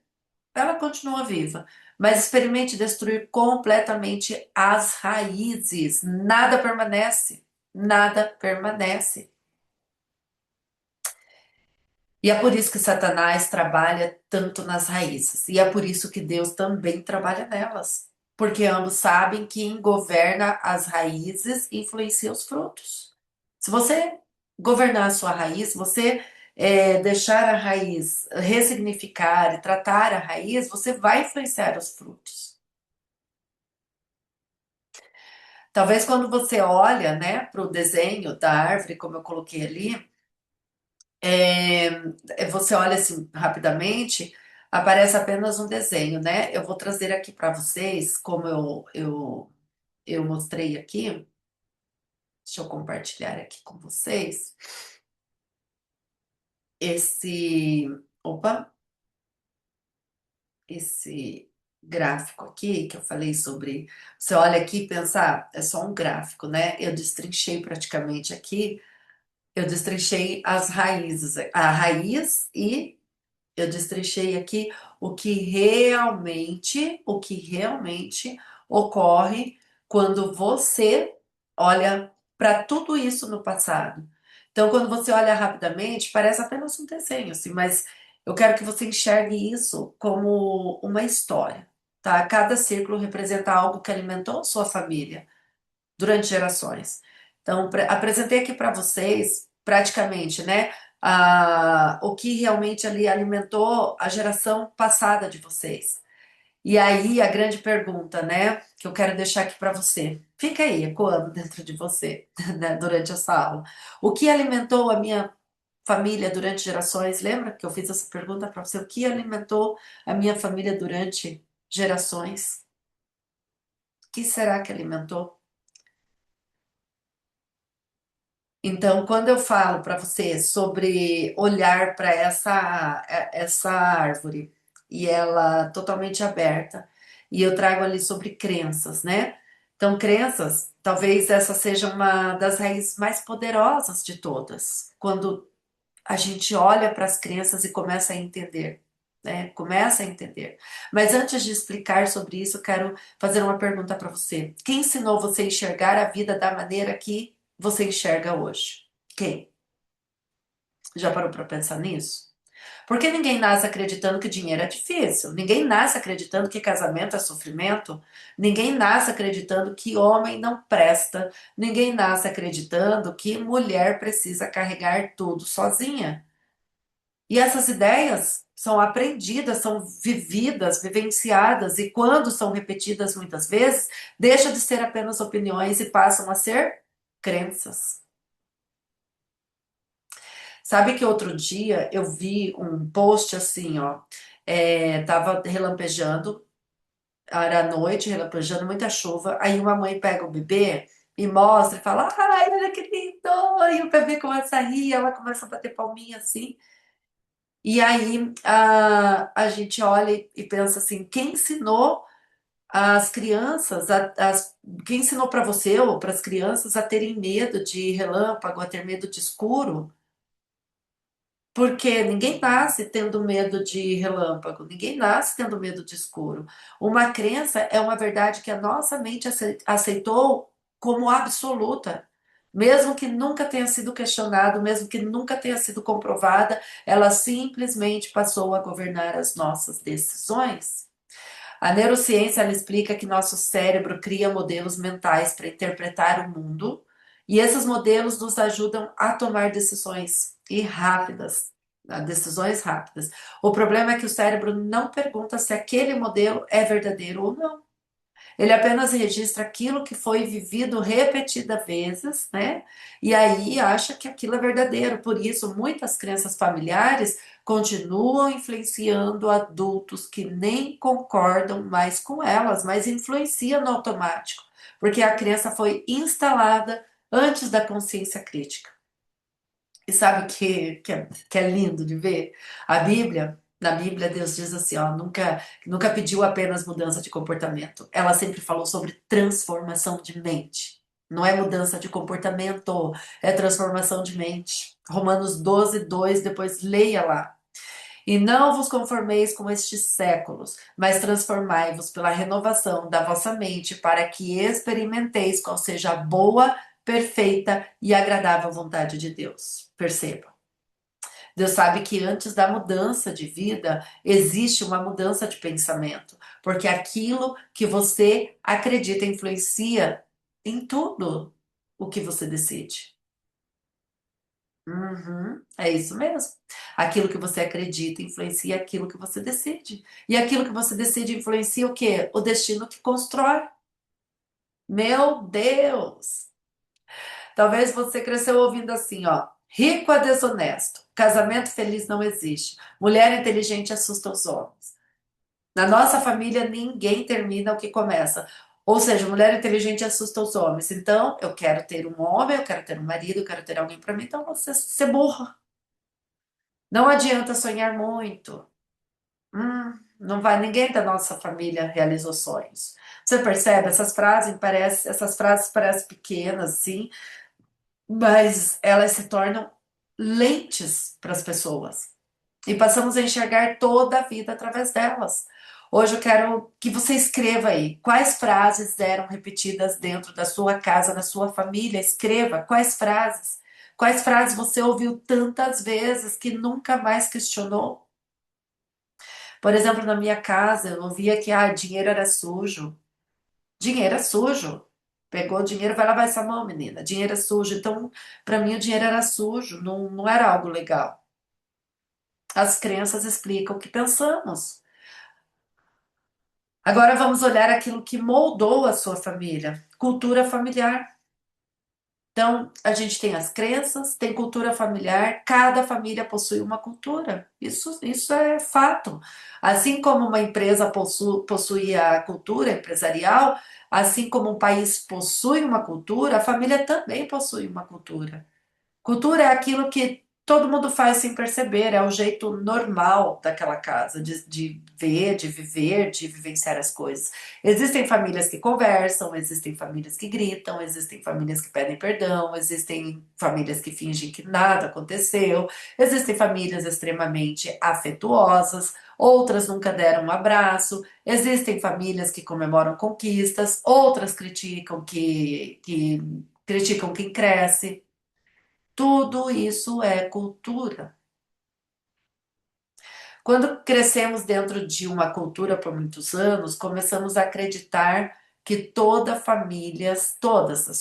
ela continua viva. Mas experimente destruir completamente as raízes. Nada permanece. Nada permanece. E é por isso que Satanás trabalha tanto nas raízes. E é por isso que Deus também trabalha nelas. Porque ambos sabem que quem governa as raízes influencia os frutos. Se você governar a sua raiz, se você deixar a raiz ressignificar e tratar a raiz, você vai influenciar os frutos. Talvez quando você olha, né, para o desenho da árvore, como eu coloquei ali, você olha assim rapidamente, aparece apenas um desenho, né? Eu vou trazer aqui para vocês, como eu mostrei aqui, deixa eu compartilhar aqui com vocês, esse, opa, esse gráfico aqui que eu falei sobre. Você olha aqui e pensa, é só um gráfico, né? Eu destrinchei praticamente aqui, eu destrinchei as raízes, a raiz e eu destrinchei aqui o que realmente ocorre quando você olha para tudo isso no passado. Então, quando você olha rapidamente, parece apenas um desenho, assim, mas eu quero que você enxergue isso como uma história, tá? Cada círculo representa algo que alimentou sua família durante gerações. Então, apresentei aqui para vocês, praticamente, né, o que realmente ali alimentou a geração passada de vocês. E aí, a grande pergunta, né, que eu quero deixar aqui para você, fica aí ecoando dentro de você, né, durante essa aula. O que alimentou a minha família durante gerações? Lembra que eu fiz essa pergunta para você? O que alimentou a minha família durante gerações? O que será que alimentou? Então, quando eu falo para você sobre olhar para essa árvore e ela totalmente aberta, e eu trago ali sobre crenças, né? Então, crenças, talvez essa seja uma das raízes mais poderosas de todas. Quando a gente olha para as crenças e começa a entender, né? Começa a entender. Mas antes de explicar sobre isso, eu quero fazer uma pergunta para você. Quem ensinou você a enxergar a vida da maneira que você enxerga hoje? Quem? Já parou para pensar nisso? Porque ninguém nasce acreditando que dinheiro é difícil, ninguém nasce acreditando que casamento é sofrimento, ninguém nasce acreditando que homem não presta, ninguém nasce acreditando que mulher precisa carregar tudo sozinha. E essas ideias são aprendidas, são vividas, vivenciadas, e quando são repetidas muitas vezes, deixa de ser apenas opiniões e passam a ser crenças. Sabe que outro dia eu vi um post assim, ó, tava relampejando, era à noite, relampejando, muita chuva, aí uma mãe pega o bebê e mostra e fala, ai, olha que lindo, e o bebê começa a rir, ela começa a bater palminha assim, e aí a gente olha e pensa assim, quem ensinou as crianças, quem ensinou para você ou para as crianças a terem medo de relâmpago, a ter medo de escuro? Porque ninguém nasce tendo medo de relâmpago, ninguém nasce tendo medo de escuro. Uma crença é uma verdade que a nossa mente aceitou como absoluta. Mesmo que nunca tenha sido questionado, mesmo que nunca tenha sido comprovada, ela simplesmente passou a governar as nossas decisões. A neurociência ela explica que nosso cérebro cria modelos mentais para interpretar o mundo, e esses modelos nos ajudam a tomar decisões e rápidas, decisões rápidas. O problema é que o cérebro não pergunta se aquele modelo é verdadeiro ou não. Ele apenas registra aquilo que foi vivido repetidas vezes, né? E aí acha que aquilo é verdadeiro. Por isso, muitas crenças familiares continuam influenciando adultos que nem concordam mais com elas, mas influenciam no automático, porque a crença foi instalada antes da consciência crítica. E sabe o que é lindo de ver? Na Bíblia, Deus diz assim, ó, nunca pediu apenas mudança de comportamento. Ela sempre falou sobre transformação de mente. Não é mudança de comportamento, é transformação de mente. Romanos 12:2, depois leia lá. E não vos conformeis com estes séculos, mas transformai-vos pela renovação da vossa mente, para que experimenteis qual seja a boa, perfeita e agradável vontade de Deus. Perceba. Deus sabe que antes da mudança de vida existe uma mudança de pensamento, porque aquilo que você acredita influencia em tudo o que você decide. Uhum, é isso mesmo. Aquilo que você acredita influencia aquilo que você decide. E aquilo que você decide influencia o quê? O destino que constrói. Meu Deus! Talvez você cresceu ouvindo assim, ó. Rico é desonesto. Casamento feliz não existe. Mulher inteligente assusta os homens. Na nossa família, ninguém termina o que começa. Ou seja, mulher inteligente assusta os homens. Então, eu quero ter um homem, eu quero ter um marido, eu quero ter alguém para mim. Então, você burra. Não adianta sonhar muito. Não vai, ninguém da nossa família realizou sonhos. Você percebe? Essas frases parecem pequenas, assim, mas elas se tornam lentes para as pessoas. E passamos a enxergar toda a vida através delas. Hoje eu quero que você escreva aí quais frases eram repetidas dentro da sua casa, na sua família. Escreva quais frases. Quais frases você ouviu tantas vezes que nunca mais questionou? Por exemplo, na minha casa, eu ouvia que dinheiro era sujo. Dinheiro é sujo. Pegou o dinheiro, vai lavar essa mão, menina. Dinheiro é sujo. Então, para mim, o dinheiro era sujo, não era algo legal. As crenças explicam o que pensamos. Agora vamos olhar aquilo que moldou a sua família. Cultura familiar. Então, a gente tem as crenças, tem cultura familiar, cada família possui uma cultura. Isso é fato. Assim como uma empresa possui a cultura empresarial, assim como um país possui uma cultura, a família também possui uma cultura. Cultura é aquilo que todo mundo faz sem perceber, é o jeito normal daquela casa, de ver, de viver, de vivenciar as coisas. Existem famílias que conversam, existem famílias que gritam, existem famílias que pedem perdão, existem famílias que fingem que nada aconteceu, existem famílias extremamente afetuosas, outras nunca deram um abraço, existem famílias que comemoram conquistas, outras que criticam quem cresce. Tudo isso é cultura. Quando crescemos dentro de uma cultura por muitos anos, começamos a acreditar que todas as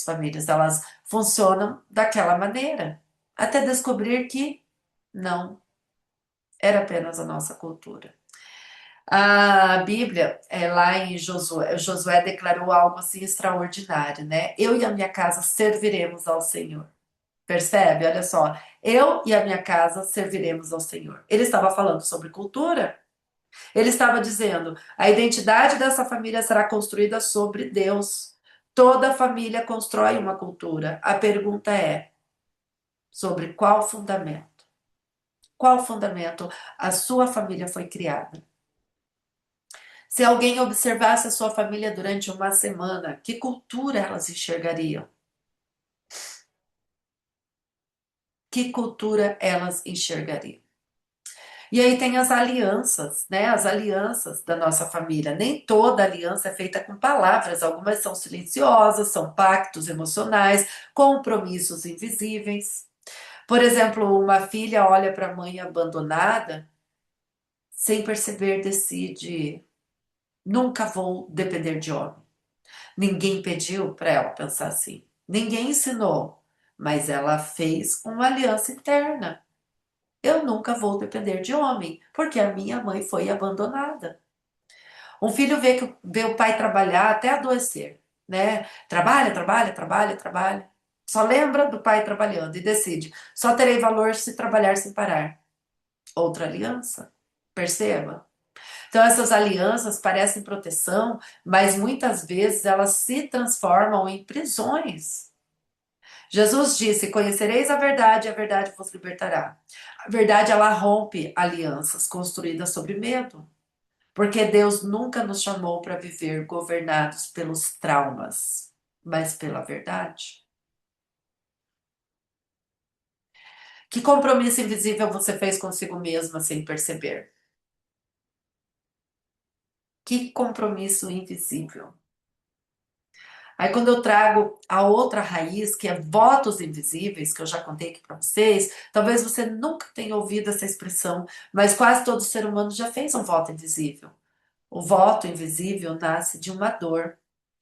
famílias, elas funcionam daquela maneira, até descobrir que não, era apenas a nossa cultura. A Bíblia, lá em Josué declarou algo assim extraordinário, né? Eu e a minha casa serviremos ao Senhor. Percebe? Olha só. Eu e a minha casa serviremos ao Senhor. Ele estava falando sobre cultura. Ele estava dizendo: a identidade dessa família será construída sobre Deus. Toda família constrói uma cultura. A pergunta é: sobre qual fundamento? Qual fundamento a sua família foi criada? Se alguém observasse a sua família durante uma semana, que cultura elas enxergariam? que cultura elas enxergariam? E aí tem as alianças, né? As alianças da nossa família. Nem toda aliança é feita com palavras, algumas são silenciosas, são pactos emocionais, compromissos invisíveis. Por exemplo, uma filha olha para a mãe abandonada, sem perceber, decide: nunca vou depender de homem. Ninguém pediu para ela pensar assim. Ninguém ensinou, mas ela fez uma aliança interna. Eu nunca vou depender de homem, porque a minha mãe foi abandonada. Um filho vê o pai trabalhar até adoecer, né? Trabalha, trabalha, trabalha, trabalha. Só lembra do pai trabalhando e decide: só terei valor se trabalhar sem parar. Outra aliança. Perceba? Então, essas alianças parecem proteção, mas muitas vezes elas se transformam em prisões. Jesus disse: conhecereis a verdade vos libertará. A verdade, ela rompe alianças construídas sobre medo, porque Deus nunca nos chamou para viver governados pelos traumas, mas pela verdade. Que compromisso invisível você fez consigo mesma sem perceber? Que compromisso invisível? Aí, quando eu trago a outra raiz, que é votos invisíveis, que eu já contei aqui para vocês, talvez você nunca tenha ouvido essa expressão, mas quase todo ser humano já fez um voto invisível. O voto invisível nasce de uma dor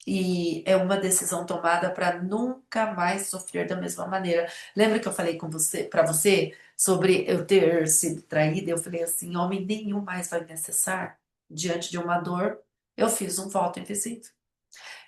e é uma decisão tomada para nunca mais sofrer da mesma maneira. Lembra que eu falei com você, para você, sobre eu ter sido traída? Eu falei assim: homem nenhum mais vai me acessar diante de uma dor. Eu fiz um voto invisível.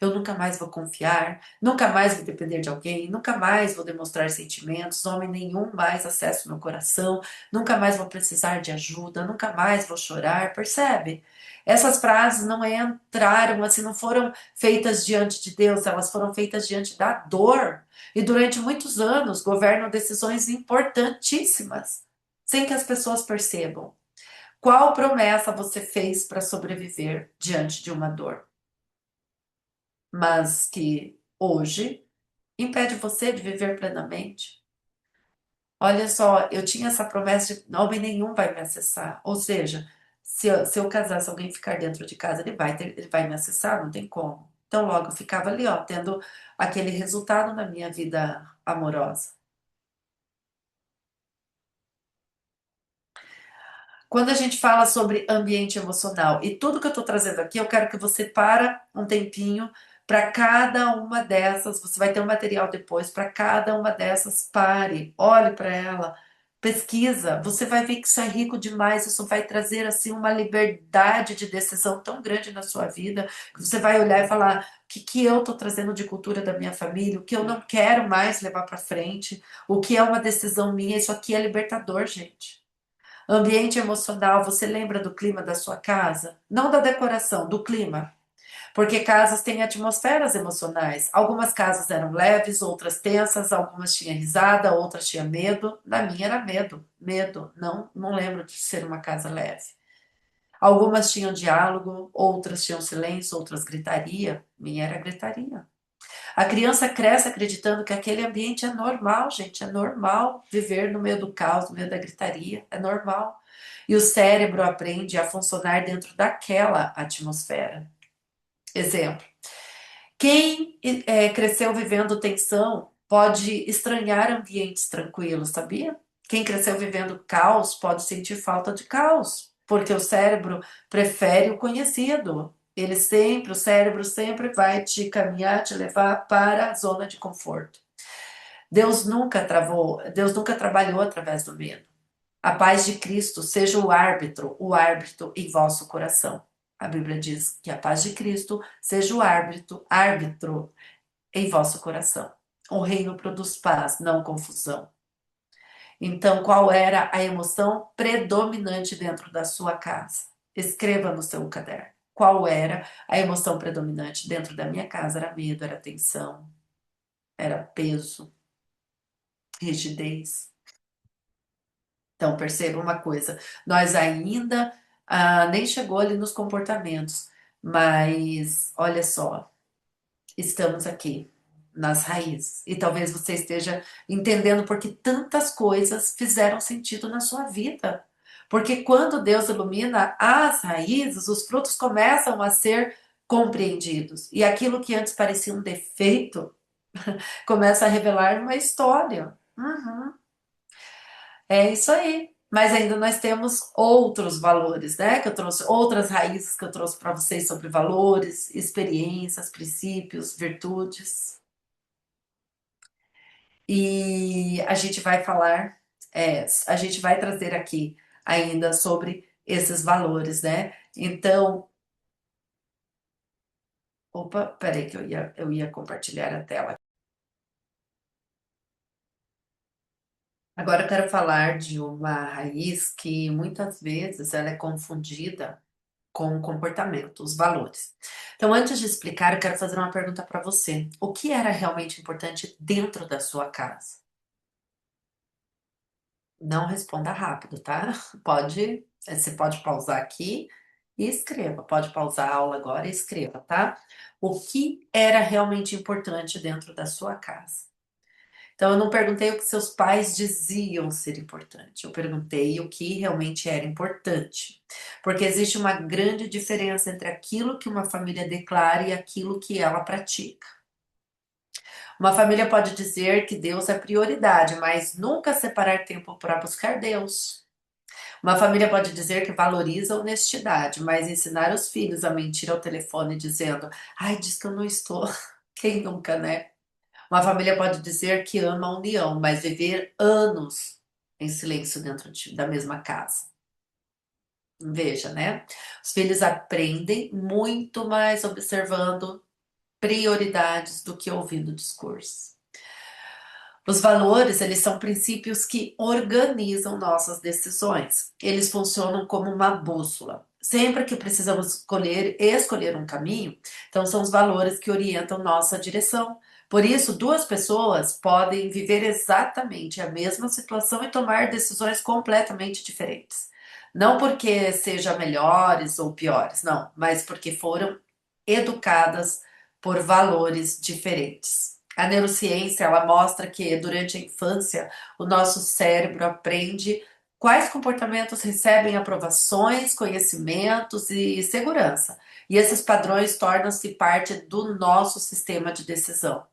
Eu nunca mais vou confiar, nunca mais vou depender de alguém, nunca mais vou demonstrar sentimentos, homem nenhum mais acessa o meu coração, nunca mais vou precisar de ajuda, nunca mais vou chorar, percebe? Essas frases não entraram, assim, não foram feitas diante de Deus, elas foram feitas diante da dor. E durante muitos anos governam decisões importantíssimas, sem que as pessoas percebam. Qual promessa você fez para sobreviver diante de uma dor? Mas que hoje impede você de viver plenamente. Olha só, eu tinha essa promessa de homem nenhum vai me acessar. Ou seja, se eu casar, se alguém ficar dentro de casa, ele vai me acessar, não tem como. Então logo eu ficava ali, ó, tendo aquele resultado na minha vida amorosa. Quando a gente fala sobre ambiente emocional e tudo que eu estou trazendo aqui, eu quero que você para um tempinho para cada uma dessas. Você vai ter um material depois para cada uma dessas. Pare, olhe para ela, pesquisa. Você vai ver que isso é rico demais. Isso vai trazer assim uma liberdade de decisão tão grande na sua vida que você vai olhar e falar: o que que eu estou trazendo de cultura da minha família? O que eu não quero mais levar para frente? O que é uma decisão minha? Isso aqui é libertador, gente. Ambiente emocional, você lembra do clima da sua casa? Não da decoração, do clima. Porque casas têm atmosferas emocionais. Algumas casas eram leves, outras tensas, algumas tinham risada, outras tinham medo. Na minha era medo, medo. Não, não lembro de ser uma casa leve. Algumas tinham diálogo, outras tinham silêncio, outras gritaria. Minha era gritaria. A criança cresce acreditando que aquele ambiente é normal, gente, é normal viver no meio do caos, no meio da gritaria, é normal. E o cérebro aprende a funcionar dentro daquela atmosfera. Exemplo: quem cresceu vivendo tensão pode estranhar ambientes tranquilos, sabia? Quem cresceu vivendo caos pode sentir falta de caos, porque o cérebro prefere o conhecido. O cérebro sempre vai te caminhar, te levar para a zona de conforto. Deus nunca trabalhou através do medo. A paz de Cristo seja o árbitro em vosso coração. A Bíblia diz que a paz de Cristo seja o árbitro em vosso coração. O reino produz paz, não confusão. Então, qual era a emoção predominante dentro da sua casa? Escreva no seu caderno. Qual era a emoção predominante dentro da minha casa? Era medo, era tensão, era peso, rigidez. Então, perceba uma coisa: nós ainda nem chegou ali nos comportamentos, mas olha só, estamos aqui, nas raízes. E talvez você esteja entendendo porque tantas coisas fizeram sentido na sua vida. Porque quando Deus ilumina as raízes, os frutos começam a ser compreendidos. E aquilo que antes parecia um defeito começa a revelar uma história. Uhum. É isso aí. Mas ainda nós temos outros valores, né? Que eu trouxe, outras raízes que eu trouxe para vocês sobre valores, experiências, princípios, virtudes. E a gente vai falar, a gente vai trazer aqui ainda sobre esses valores, né? Então, opa, peraí que eu ia compartilhar a tela. Agora eu quero falar de uma raiz que muitas vezes ela é confundida com o comportamento, os valores. Então, antes de explicar, eu quero fazer uma pergunta para você. O que era realmente importante dentro da sua casa? Não responda rápido, tá? Você pode pausar aqui e escreva. Pode pausar a aula agora e escreva, tá? O que era realmente importante dentro da sua casa? Então, eu não perguntei o que seus pais diziam ser importante, eu perguntei o que realmente era importante. Porque existe uma grande diferença entre aquilo que uma família declara e aquilo que ela pratica. Uma família pode dizer que Deus é prioridade, mas nunca separar tempo para buscar Deus. Uma família pode dizer que valoriza a honestidade, mas ensinar os filhos a mentir ao telefone dizendo: ai, diz que eu não estou. Quem nunca, né? Uma família pode dizer que ama a união, mas viver anos em silêncio dentro da mesma casa. Veja, né? Os filhos aprendem muito mais observando prioridades do que ouvindo discursos. Os valores, eles são princípios que organizam nossas decisões. Eles funcionam como uma bússola. Sempre que precisamos escolher um caminho, então são os valores que orientam nossa direção. Por isso, duas pessoas podem viver exatamente a mesma situação e tomar decisões completamente diferentes. Não porque sejam melhores ou piores, não, mas porque foram educadas por valores diferentes. A neurociência, ela mostra que durante a infância o nosso cérebro aprende quais comportamentos recebem aprovações, conhecimentos e segurança. E esses padrões tornam-se parte do nosso sistema de decisão.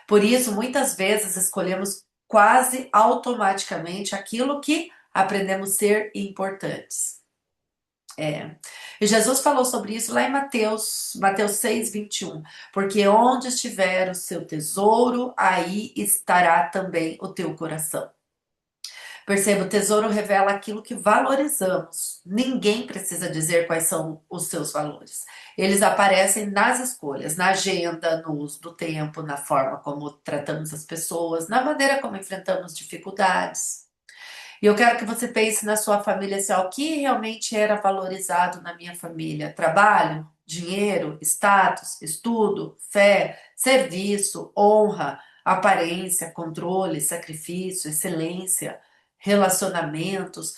Por isso, muitas vezes escolhemos quase automaticamente aquilo que aprendemos ser importantes. É. E Jesus falou sobre isso lá em Mateus 6:21. Porque onde estiver o seu tesouro, aí estará também o teu coração. Perceba, o tesouro revela aquilo que valorizamos. Ninguém precisa dizer quais são os seus valores. Eles aparecem nas escolhas, na agenda, no uso do tempo, na forma como tratamos as pessoas, na maneira como enfrentamos dificuldades. E eu quero que você pense na sua família assim, ó, o que realmente era valorizado na minha família? Trabalho, dinheiro, status, estudo, fé, serviço, honra, aparência, controle, sacrifício, excelência, relacionamentos.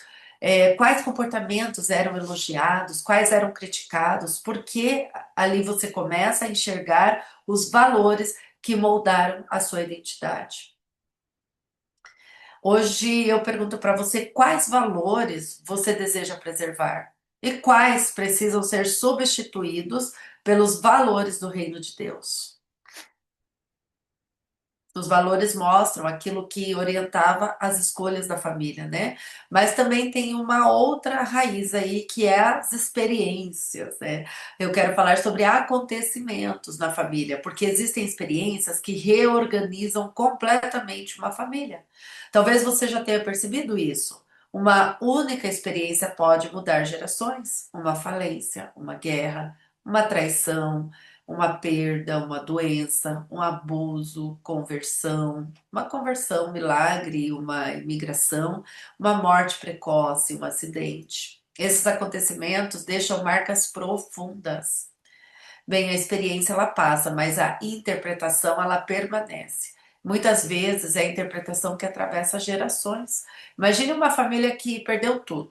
Quais comportamentos eram elogiados, quais eram criticados, porque ali você começa a enxergar os valores que moldaram a sua identidade. Hoje eu pergunto para você quais valores você deseja preservar e quais precisam ser substituídos pelos valores do reino de Deus. Os valores mostram aquilo que orientava as escolhas da família, né? Mas também tem uma outra raiz aí que é as experiências, né? Eu quero falar sobre acontecimentos na família, porque existem experiências que reorganizam completamente uma família. Talvez você já tenha percebido isso. Uma única experiência pode mudar gerações, uma falência, uma guerra, uma traição, uma perda, uma doença, um abuso, uma conversão, milagre, uma imigração, uma morte precoce, um acidente. Esses acontecimentos deixam marcas profundas. Bem, a experiência ela passa, mas a interpretação ela permanece. Muitas vezes é a interpretação que atravessa gerações. Imagine uma família que perdeu tudo.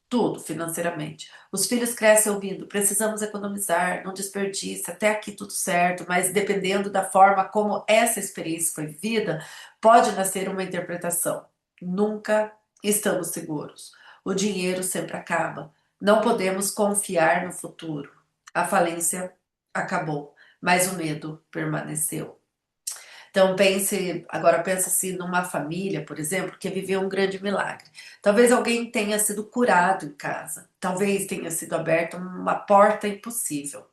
tudo financeiramente. Os filhos crescem ouvindo: precisamos economizar, não desperdice, até aqui tudo certo, mas dependendo da forma como essa experiência foi vivida, pode nascer uma interpretação. Nunca estamos seguros. O dinheiro sempre acaba. Não podemos confiar no futuro. A falência acabou, mas o medo permaneceu. Então pense assim numa família, por exemplo, que viveu um grande milagre. Talvez alguém tenha sido curado em casa, talvez tenha sido aberta uma porta impossível.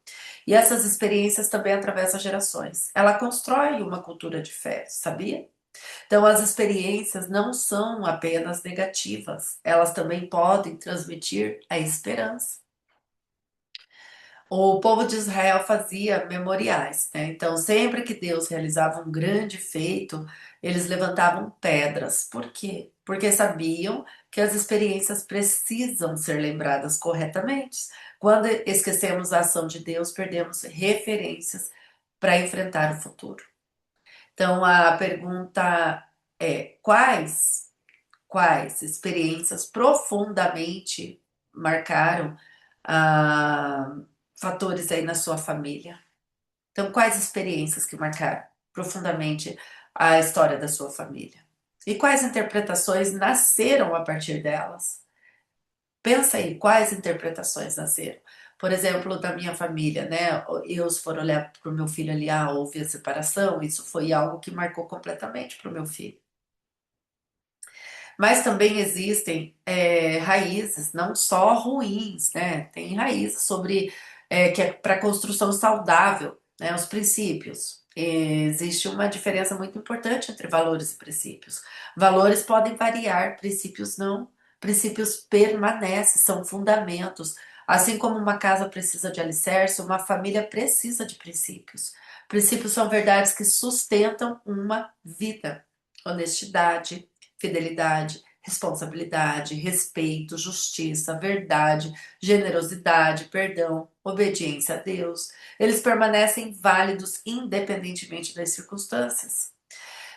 E essas experiências também atravessam gerações. Ela constrói uma cultura de fé, sabia? Então as experiências não são apenas negativas, elas também podem transmitir a esperança. O povo de Israel fazia memoriais, né? Então, sempre que Deus realizava um grande feito, eles levantavam pedras. Por quê? Porque sabiam que as experiências precisam ser lembradas corretamente. Quando esquecemos a ação de Deus, perdemos referências para enfrentar o futuro. Então, a pergunta é: quais experiências profundamente marcaram ah, fatores aí na sua família? Então, quais experiências que marcaram profundamente a história da sua família? E quais interpretações nasceram a partir delas? Pensa aí, quais interpretações nasceram? Por exemplo, da minha família, né? Eu, se for olhar para o meu filho ali, houve a separação, isso foi algo que marcou completamente para o meu filho. Mas também existem raízes, não só ruins, né? Tem raízes sobre que é para construção saudável, né? Os princípios. Existe uma diferença muito importante entre valores e princípios. Valores podem variar, princípios não. Princípios permanecem, são fundamentos. Assim como uma casa precisa de alicerce, uma família precisa de princípios. Princípios são verdades que sustentam uma vida. Honestidade, fidelidade, responsabilidade, respeito, justiça, verdade, generosidade, perdão, obediência a Deus. Eles permanecem válidos independentemente das circunstâncias.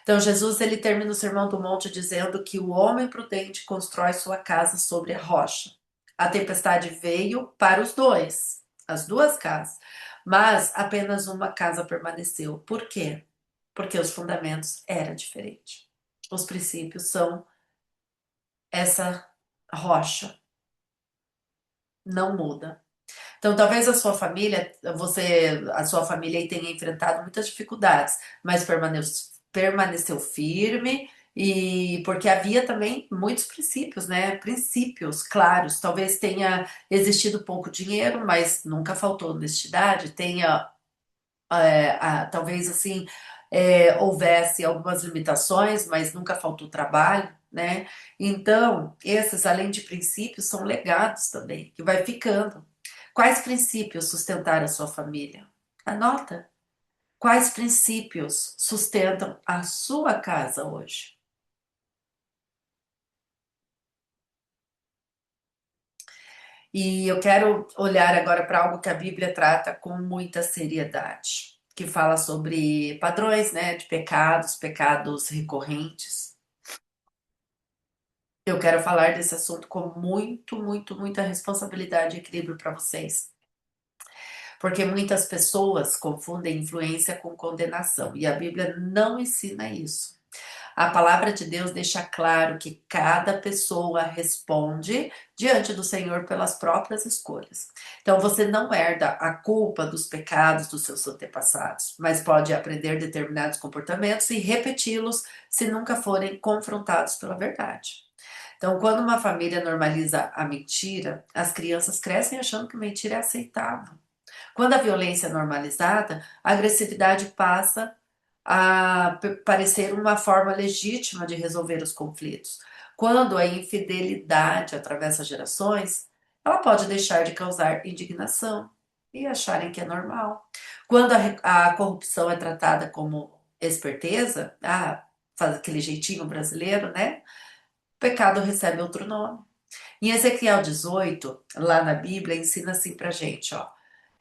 Então Jesus ele termina o Sermão do Monte dizendo que o homem prudente constrói sua casa sobre a rocha. A tempestade veio para os dois, as duas casas, mas apenas uma casa permaneceu. Por quê? Porque os fundamentos eram diferentes. Os princípios são essa rocha, não muda. Então, talvez a sua família aí tenha enfrentado muitas dificuldades, mas permaneceu firme e porque havia também muitos princípios, né? Princípios claros. Talvez tenha existido pouco dinheiro, mas nunca faltou honestidade. Tenha talvez assim houvesse algumas limitações, mas nunca faltou trabalho, né? Então, esses, além de princípios, são legados também, que vai ficando. Quais princípios sustentaram a sua família? Anota. Quais princípios sustentam a sua casa hoje? E eu quero olhar agora para algo que a Bíblia trata com muita seriedade, que fala sobre padrões, né, de pecados, pecados recorrentes. Eu quero falar desse assunto com muita responsabilidade e equilíbrio para vocês, porque muitas pessoas confundem influência com condenação e a Bíblia não ensina isso. A palavra de Deus deixa claro que cada pessoa responde diante do Senhor pelas próprias escolhas. Então você não herda a culpa dos pecados dos seus antepassados, mas pode aprender determinados comportamentos e repeti-los se nunca forem confrontados pela verdade. Então, quando uma família normaliza a mentira, as crianças crescem achando que mentira é aceitável. Quando a violência é normalizada, a agressividade passa a parecer uma forma legítima de resolver os conflitos. Quando a infidelidade atravessa gerações, ela pode deixar de causar indignação e acharem que é normal. Quando a corrupção é tratada como esperteza, faz aquele jeitinho brasileiro, né? O pecado recebe outro nome. Em Ezequiel 18, lá na Bíblia, ensina assim pra gente, ó.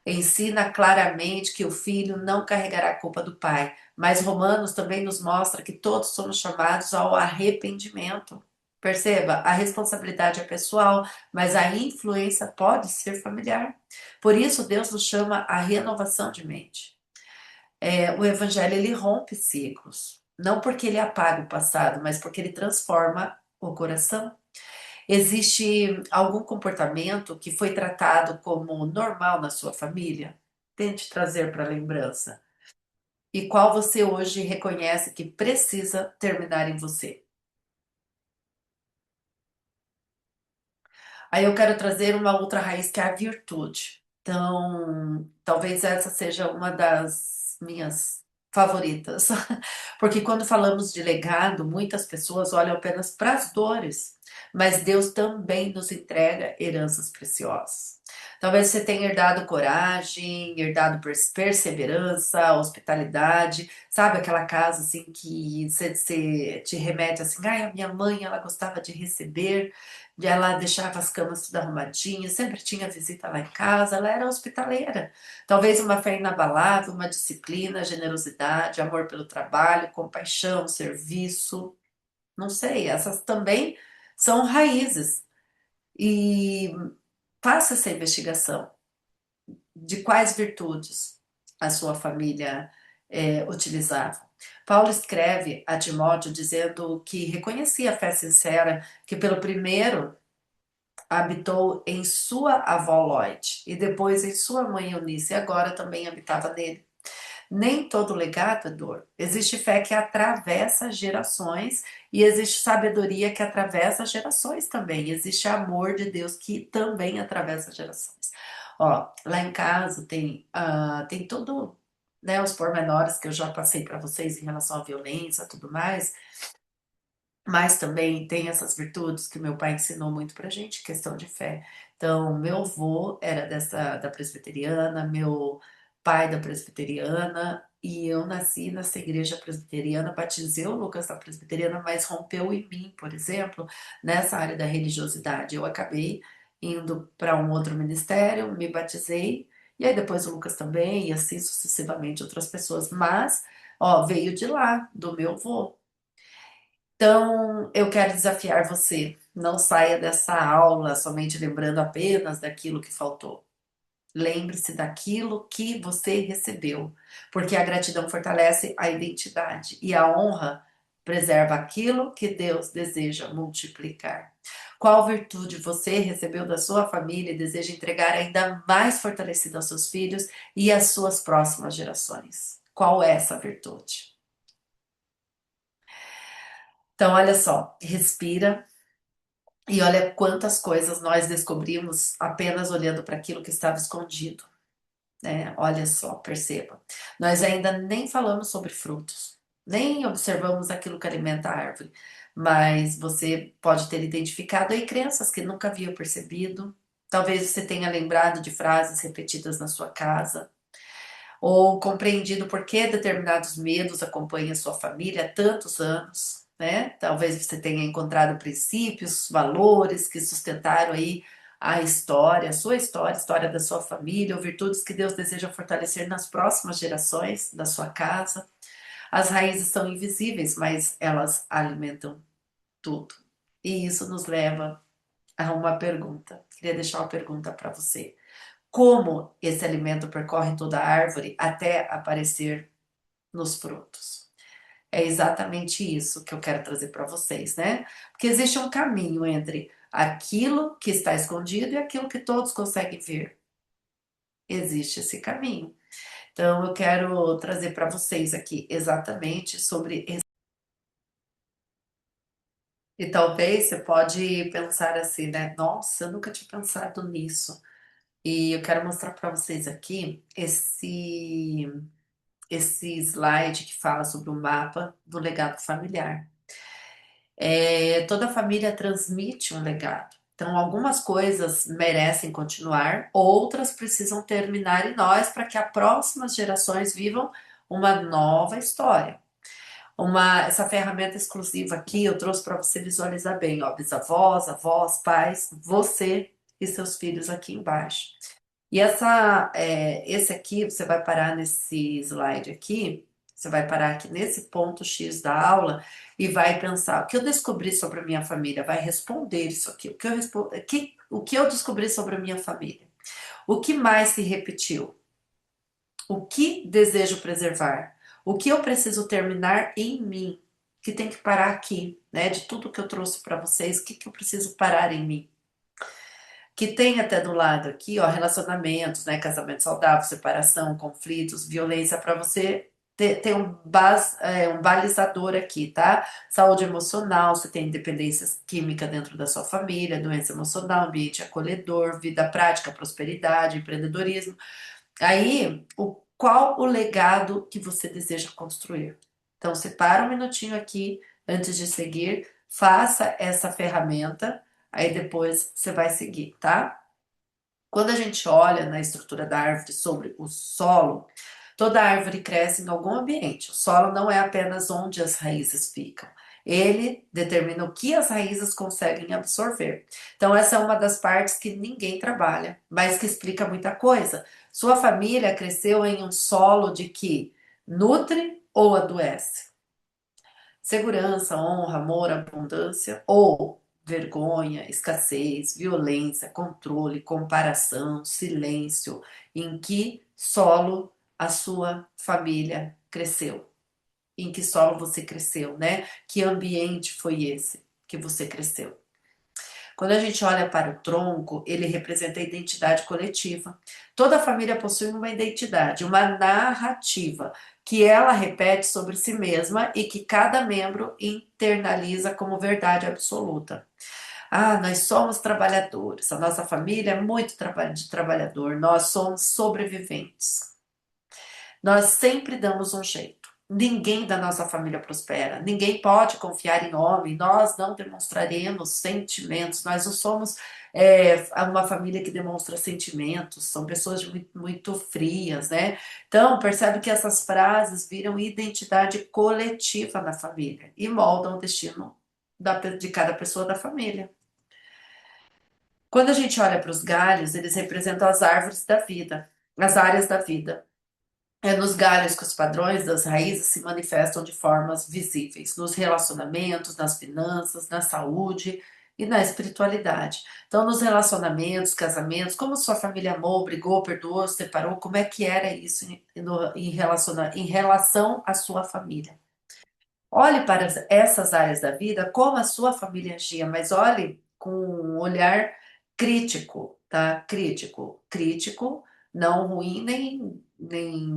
Ensina claramente que o filho não carregará a culpa do pai, mas Romanos também nos mostra que todos somos chamados ao arrependimento. Perceba, a responsabilidade é pessoal, mas a influência pode ser familiar. Por isso, Deus nos chama à renovação de mente. O evangelho ele rompe ciclos, não porque ele apaga o passado, mas porque ele transforma o coração. Existe algum comportamento que foi tratado como normal na sua família? Tente trazer para a lembrança. E qual você hoje reconhece que precisa terminar em você? Aí eu quero trazer uma outra raiz que é a virtude. Então, talvez essa seja uma das minhas favoritas. Porque quando falamos de legado, muitas pessoas olham apenas para as dores, mas Deus também nos entrega heranças preciosas. Talvez você tenha herdado coragem, herdado perseverança, hospitalidade, sabe aquela casa assim que você te remete assim, ai, a minha mãe, ela gostava de receber. E ela deixava as camas tudo arrumadinhas, sempre tinha visita lá em casa, ela era hospitaleira. Talvez uma fé inabalável, uma disciplina, generosidade, amor pelo trabalho, compaixão, serviço. Não sei, essas também são raízes. E faça essa investigação de quais virtudes a sua família utilizava. Paulo escreve a Timóteo dizendo que reconhecia a fé sincera, que pelo primeiro habitou em sua avó Lloyd e depois em sua mãe Eunice, e agora também habitava nele. Nem todo legado é dor. Existe fé que atravessa gerações e existe sabedoria que atravessa gerações também. Existe amor de Deus que também atravessa gerações. Ó, lá em casa tem tudo, né, os pormenores que eu já passei para vocês em relação à violência e tudo mais. Mas também tem essas virtudes que meu pai ensinou muito pra gente, questão de fé. Então, meu avô era da presbiteriana, meu pai da presbiteriana, e eu nasci nessa igreja presbiteriana, batizei o Lucas da presbiteriana, mas rompeu em mim, por exemplo, nessa área da religiosidade. Eu acabei indo para um outro ministério, me batizei, e aí depois o Lucas também, e assim sucessivamente outras pessoas. Mas, ó, veio de lá, do meu avô. Então, eu quero desafiar você. Não saia dessa aula somente lembrando apenas daquilo que faltou. Lembre-se daquilo que você recebeu, porque a gratidão fortalece a identidade e a honra preserva aquilo que Deus deseja multiplicar. Qual virtude você recebeu da sua família e deseja entregar ainda mais fortalecida aos seus filhos e às suas próximas gerações? Qual é essa virtude? Então, olha só, respira. E olha quantas coisas nós descobrimos apenas olhando para aquilo que estava escondido, né? Olha só, perceba. Nós ainda nem falamos sobre frutos, nem observamos aquilo que alimenta a árvore, mas você pode ter identificado aí crenças que nunca havia percebido. Talvez você tenha lembrado de frases repetidas na sua casa, ou compreendido por que determinados medos acompanham a sua família há tantos anos, né? Talvez você tenha encontrado princípios, valores que sustentaram aí a sua história da sua família, ou virtudes que Deus deseja fortalecer nas próximas gerações da sua casa. As raízes são invisíveis, mas elas alimentam tudo. E isso nos leva a uma pergunta. Queria deixar uma pergunta para você. Como esse alimento percorre toda a árvore até aparecer nos frutos? É exatamente isso que eu quero trazer para vocês, né? Porque existe um caminho entre aquilo que está escondido e aquilo que todos conseguem ver. Existe esse caminho. Então eu quero trazer para vocês aqui exatamente sobre esse. E talvez você pode pensar assim, né? Nossa, eu nunca tinha pensado nisso. E eu quero mostrar para vocês aqui esse slide que fala sobre o mapa do legado familiar. Toda família transmite um legado. Então, algumas coisas merecem continuar, outras precisam terminar em nós para que as próximas gerações vivam uma nova história. Essa ferramenta exclusiva aqui eu trouxe para você visualizar bem, ó, bisavós, avós, pais, você e seus filhos aqui embaixo. E esse aqui, você vai parar nesse slide aqui, Você vai parar aqui nesse ponto X da aula e vai pensar: o que eu descobri sobre a minha família? Vai responder isso aqui. O que eu descobri sobre a minha família? O que mais se repetiu? O que desejo preservar? O que eu preciso terminar em mim? Que tem que parar aqui, né? De tudo que eu trouxe para vocês, o que eu preciso parar em mim? Que tem até do lado aqui, ó, relacionamentos, né? Casamento saudável, separação, conflitos, violência, para você ter um balizador aqui, tá? Saúde emocional, você tem independência química dentro da sua família, doença emocional, ambiente acolhedor, vida prática, prosperidade, empreendedorismo. Aí, qual o legado que você deseja construir? Então, separa um minutinho aqui antes de seguir, faça essa ferramenta, aí depois você vai seguir, tá? Quando a gente olha na estrutura da árvore sobre o solo, toda árvore cresce em algum ambiente. O solo não é apenas onde as raízes ficam. Ele determina o que as raízes conseguem absorver. Então, essa é uma das partes que ninguém trabalha, mas que explica muita coisa. Sua família cresceu em um solo de que nutre ou adoece? Segurança, honra, amor, abundância ou vergonha, escassez, violência, controle, comparação, silêncio? Em que solo a sua família cresceu? Em que solo você cresceu, né? Que ambiente foi esse que você cresceu? Quando a gente olha para o tronco, ele representa a identidade coletiva. Toda família possui uma identidade, uma narrativa que ela repete sobre si mesma e que cada membro internaliza como verdade absoluta. Ah, nós somos trabalhadores, a nossa família é muito de trabalhador, nós somos sobreviventes. Nós sempre damos um jeito. Ninguém da nossa família prospera. Ninguém pode confiar em homem. Nós não demonstraremos sentimentos. Nós não somos uma família que demonstra sentimentos. São pessoas muito, muito frias, né? Então, percebe que essas frases viram identidade coletiva na família e moldam o destino de cada pessoa da família. Quando a gente olha para os galhos, eles representam as árvores da vida, as áreas da vida. É nos galhos que os padrões das raízes se manifestam de formas visíveis, nos relacionamentos, nas finanças, na saúde e na espiritualidade. Então, nos relacionamentos, casamentos, como sua família amou, brigou, perdoou, separou, como é que era isso em relação à sua família? Olhe para essas áreas da vida como a sua família agia, mas olhe com um olhar crítico, tá? Crítico, crítico, não ruim nem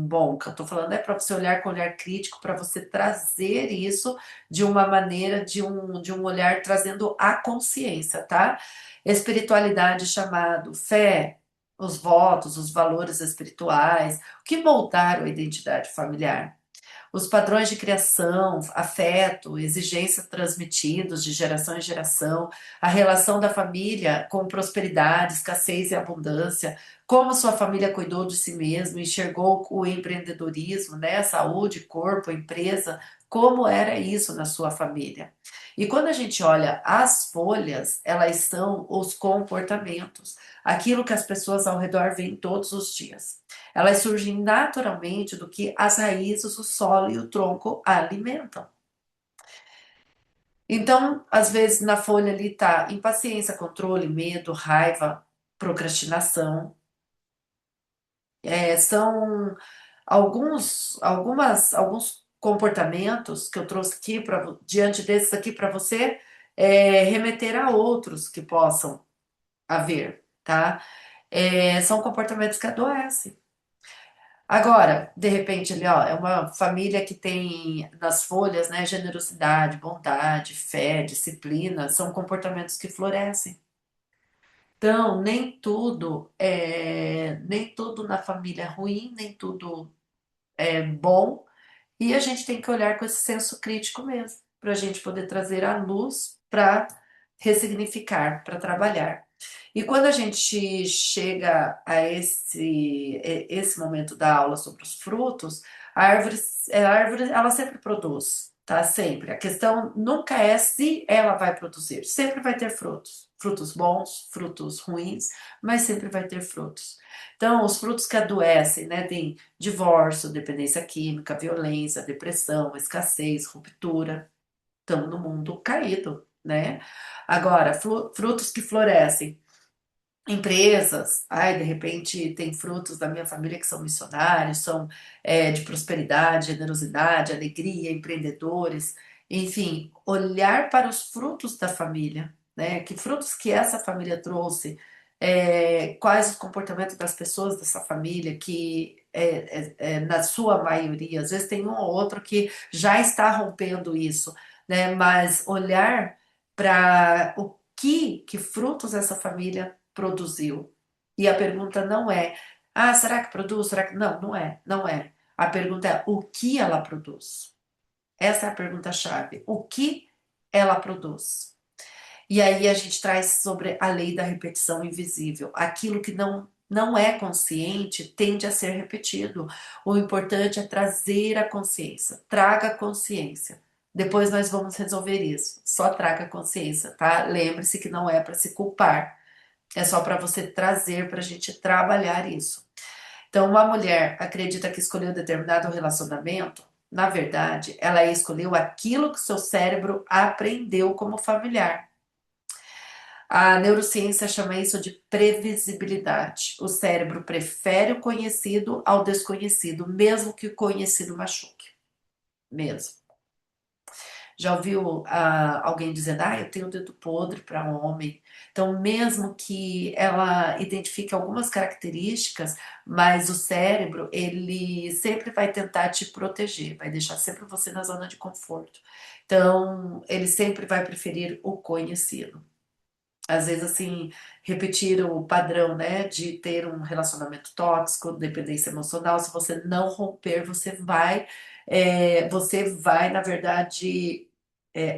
bom. O que eu tô falando é para você olhar com olhar crítico, para você trazer isso de uma maneira, de um olhar trazendo a consciência, tá? Espiritualidade chamado fé, os votos, os valores espirituais, o que moldaram a identidade familiar. Os padrões de criação, afeto, exigência transmitidos de geração em geração, a relação da família com prosperidade, escassez e abundância, como sua família cuidou de si mesma, enxergou o empreendedorismo, né, saúde, corpo, empresa, como era isso na sua família. E quando a gente olha as folhas, elas são os comportamentos, aquilo que as pessoas ao redor veem todos os dias. Elas surgem naturalmente do que as raízes, o solo e o tronco alimentam. Então, às vezes na folha ali tá impaciência, controle, medo, raiva, procrastinação. São alguns comportamentos que eu trouxe aqui diante desses aqui para você remeter a outros que possam haver, tá? São comportamentos que adoecem. Agora, de repente, ali, ó, é uma família que tem nas folhas, né, generosidade, bondade, fé, disciplina, são comportamentos que florescem. Então, nem tudo na família é ruim, nem tudo é bom, e a gente tem que olhar com esse senso crítico mesmo, para a gente poder trazer a luz para ressignificar, para trabalhar. E quando a gente chega a esse momento da aula sobre os frutos, a árvore ela sempre produz, tá? Sempre. A questão nunca é se ela vai produzir, sempre vai ter frutos. Frutos bons, frutos ruins, mas sempre vai ter frutos. Então, os frutos que adoecem, né? Tem divórcio, dependência química, violência, depressão, escassez, ruptura. Estamos no mundo caído, né? Agora, frutos que florescem. Empresas, ai, de repente tem frutos da minha família que são missionários, são de prosperidade, generosidade, alegria, empreendedores, enfim, olhar para os frutos da família, né? Que frutos que essa família trouxe, quais os comportamentos das pessoas dessa família, que na sua maioria, às vezes tem um ou outro que já está rompendo isso, né? Mas olhar para o que frutos essa família produziu. E a pergunta não é, ah, será que produz? Será que... Não, não é, não é. A pergunta é o que ela produz. Essa é a pergunta-chave. O que ela produz? E aí a gente traz sobre a lei da repetição invisível. Aquilo que não é consciente tende a ser repetido. O importante é trazer a consciência. Traga a consciência. Depois nós vamos resolver isso. Só traga a consciência, tá? Lembre-se que não é para se culpar. É só para você trazer, para a gente trabalhar isso. Então, uma mulher acredita que escolheu determinado relacionamento, na verdade, ela escolheu aquilo que seu cérebro aprendeu como familiar. A neurociência chama isso de previsibilidade. O cérebro prefere o conhecido ao desconhecido, mesmo que o conhecido machuque. Mesmo. Já ouviu alguém dizendo, ah, eu tenho o dedo podre para homem? Então, mesmo que ela identifique algumas características, mas o cérebro, ele sempre vai tentar te proteger, vai deixar sempre você na zona de conforto. Então, ele sempre vai preferir o conhecido. Às vezes, assim, repetir o padrão, né, de ter um relacionamento tóxico, dependência emocional, se você não romper, você vai, na verdade,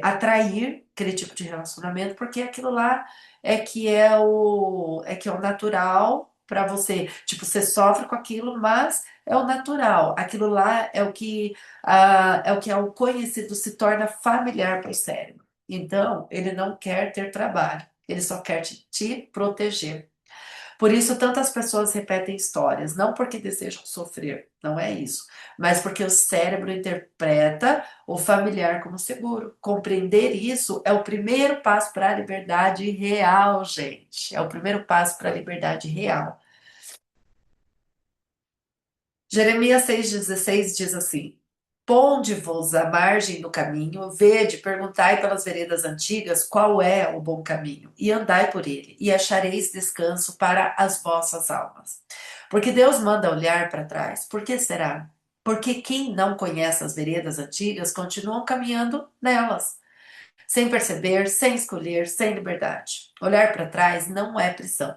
atrair aquele tipo de relacionamento, porque aquilo lá é que é o natural para você. Tipo, você sofre com aquilo, mas é o natural. Aquilo lá é o que é o conhecido, se torna familiar para o cérebro. Então, ele não quer ter trabalho, ele só quer te proteger. Por isso, tantas pessoas repetem histórias, não porque desejam sofrer, não é isso, mas porque o cérebro interpreta o familiar como seguro. Compreender isso é o primeiro passo para a liberdade real, gente. É o primeiro passo para a liberdade real. Jeremias 6,16 diz assim: Ponde-vos à margem do caminho, vede, perguntai pelas veredas antigas qual é o bom caminho, e andai por ele, e achareis descanso para as vossas almas. Porque Deus manda olhar para trás. Por que será? Porque quem não conhece as veredas antigas continuam caminhando nelas, sem perceber, sem escolher, sem liberdade. Olhar para trás não é prisão,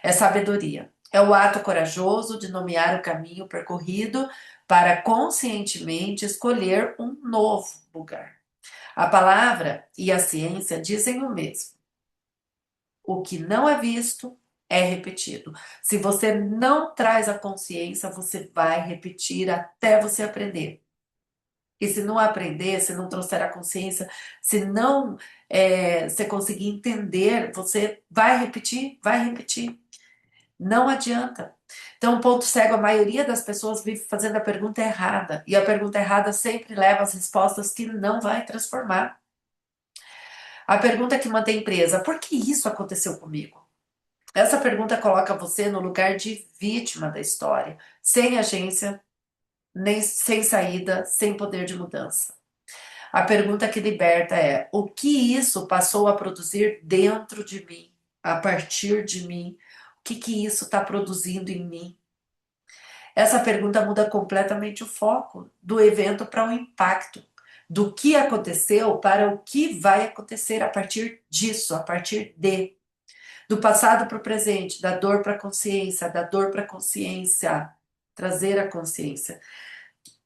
é sabedoria. É o ato corajoso de nomear o caminho percorrido para conscientemente escolher um novo lugar. A palavra e a ciência dizem o mesmo. O que não é visto é repetido. Se você não traz a consciência, você vai repetir até você aprender. E se não aprender, se não trouxer a consciência, se não você conseguir entender, você vai repetir, vai repetir. Não adianta. Então, o ponto cego, a maioria das pessoas vive fazendo a pergunta errada. E a pergunta errada sempre leva às respostas que não vai transformar. A pergunta que mantém presa, por que isso aconteceu comigo? Essa pergunta coloca você no lugar de vítima da história, sem agência, nem sem saída, sem poder de mudança. A pergunta que liberta é: o que isso passou a produzir dentro de mim, a partir de mim? O que isso está produzindo em mim? Essa pergunta muda completamente o foco do evento para o impacto, do que aconteceu para o que vai acontecer a partir disso, a partir do passado para o presente, da dor para a consciência, da dor para a consciência, trazer a consciência.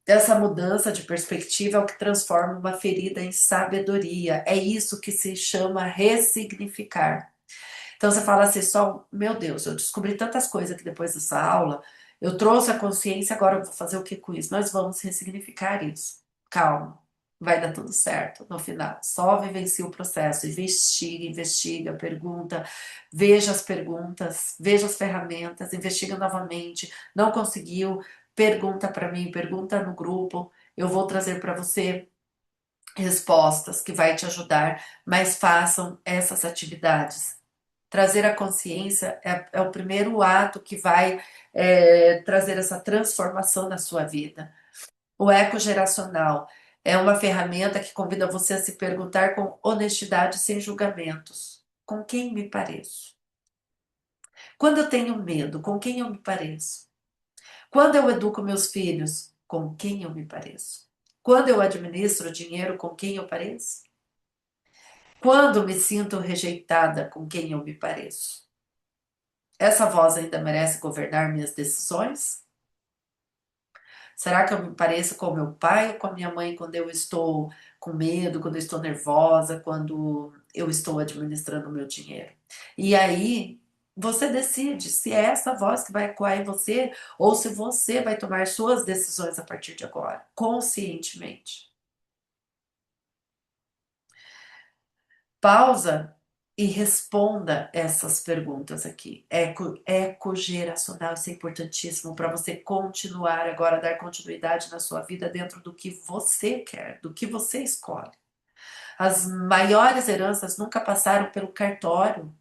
Essa mudança de perspectiva é o que transforma uma ferida em sabedoria. É isso que se chama ressignificar. Então você fala assim, só, meu Deus, eu descobri tantas coisas que depois dessa aula, eu trouxe a consciência, agora eu vou fazer o que com isso? Nós vamos ressignificar isso. Calma, vai dar tudo certo no final. Só vivencie o processo, investiga, investiga, pergunta, veja as perguntas, veja as ferramentas, investiga novamente. Não conseguiu? Pergunta para mim, pergunta no grupo. Eu vou trazer para você respostas que vai te ajudar, mas façam essas atividades. Trazer a consciência é o primeiro ato que vai trazer essa transformação na sua vida. O ecogeracional é uma ferramenta que convida você a se perguntar com honestidade, sem julgamentos: com quem me pareço? Quando eu tenho medo, com quem eu me pareço? Quando eu educo meus filhos, com quem eu me pareço? Quando eu administro dinheiro, com quem eu pareço? Quando me sinto rejeitada, com quem eu me pareço? Essa voz ainda merece governar minhas decisões? Será que eu me pareço com meu pai ou com a minha mãe quando eu estou com medo, quando eu estou nervosa, quando eu estou administrando o meu dinheiro? E aí você decide se é essa voz que vai ecoar em você ou se você vai tomar suas decisões a partir de agora, conscientemente. Pausa e responda essas perguntas aqui. Ecogeracional, isso é importantíssimo para você continuar agora, dar continuidade na sua vida dentro do que você quer, do que você escolhe. As maiores heranças nunca passaram pelo cartório,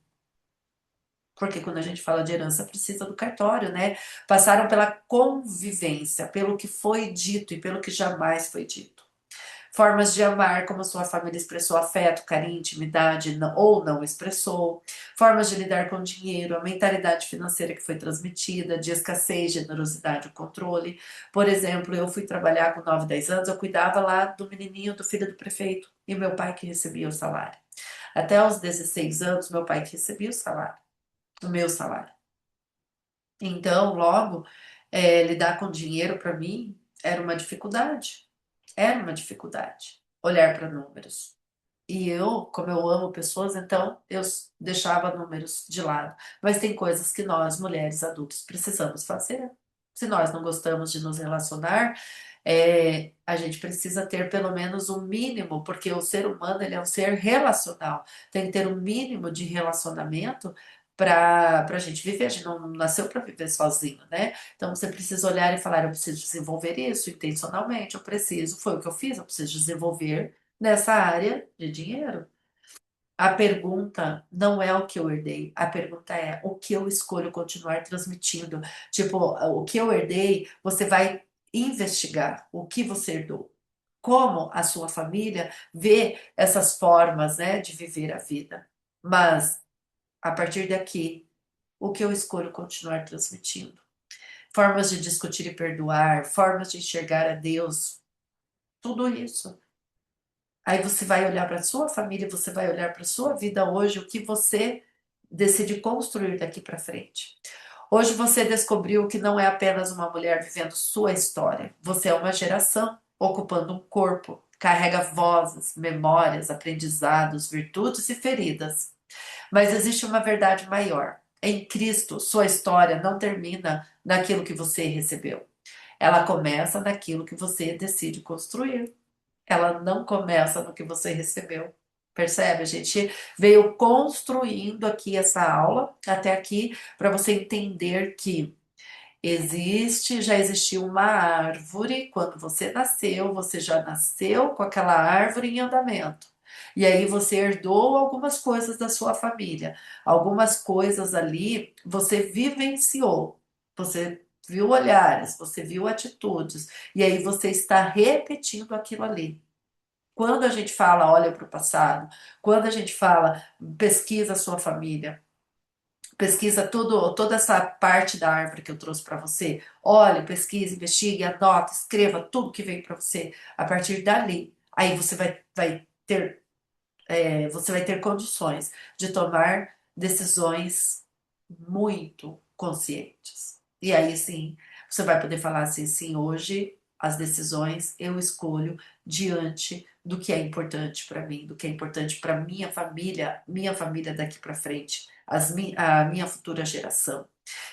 porque quando a gente fala de herança precisa do cartório, né? Passaram pela convivência, pelo que foi dito e pelo que jamais foi dito. Formas de amar, como a sua família expressou afeto, carinho, intimidade ou não expressou. Formas de lidar com o dinheiro, a mentalidade financeira que foi transmitida, de escassez, generosidade, o controle. Por exemplo, eu fui trabalhar com 9, 10 anos, eu cuidava lá do menininho do filho do prefeito e meu pai que recebia o salário. Até aos 16 anos, meu pai que recebia o salário, o meu salário. Então, logo, lidar com dinheiro para mim era uma dificuldade. Era uma dificuldade olhar para números. E eu, como eu amo pessoas, então eu deixava números de lado. Mas tem coisas que nós, mulheres adultas, precisamos fazer. Se nós não gostamos de nos relacionar, a gente precisa ter pelo menos um mínimo, porque o ser humano ele é um ser relacional. Tem que ter um mínimo de relacionamento para a gente viver. A gente não nasceu para viver sozinho, né? Então você precisa olhar e falar: eu preciso desenvolver isso intencionalmente, eu preciso, foi o que eu fiz, eu preciso desenvolver nessa área de dinheiro. A pergunta não é o que eu herdei, a pergunta é o que eu escolho continuar transmitindo. Tipo, o que eu herdei, você vai investigar o que você herdou. Como a sua família vê essas formas, né, de viver a vida. Mas, a partir daqui, o que eu escolho continuar transmitindo? Formas de discutir e perdoar, formas de enxergar a Deus, tudo isso. Aí você vai olhar para a sua família, você vai olhar para a sua vida hoje, o que você decide construir daqui para frente. Hoje você descobriu que não é apenas uma mulher vivendo sua história. Você é uma geração ocupando um corpo, carrega vozes, memórias, aprendizados, virtudes e feridas. Mas existe uma verdade maior. Em Cristo, sua história não termina naquilo que você recebeu. Ela começa naquilo que você decide construir. Ela não começa no que você recebeu. Percebe? A gente veio construindo aqui essa aula até aqui para você entender que já existiu uma árvore quando você já nasceu com aquela árvore em andamento. E aí você herdou algumas coisas da sua família. Algumas coisas ali você vivenciou. Você viu olhares, você viu atitudes, e aí você está repetindo aquilo ali. Quando a gente fala, olha para o passado, quando a gente fala, pesquisa a sua família, pesquisa toda essa parte da árvore que eu trouxe para você, olhe, pesquise, investigue, anota, escreva tudo que veio para você. A partir dali, aí você vai ter condições de tomar decisões muito conscientes. E aí sim, você vai poder falar assim, sim, hoje as decisões eu escolho diante do que é importante para mim, do que é importante para minha família daqui para frente, a minha futura geração.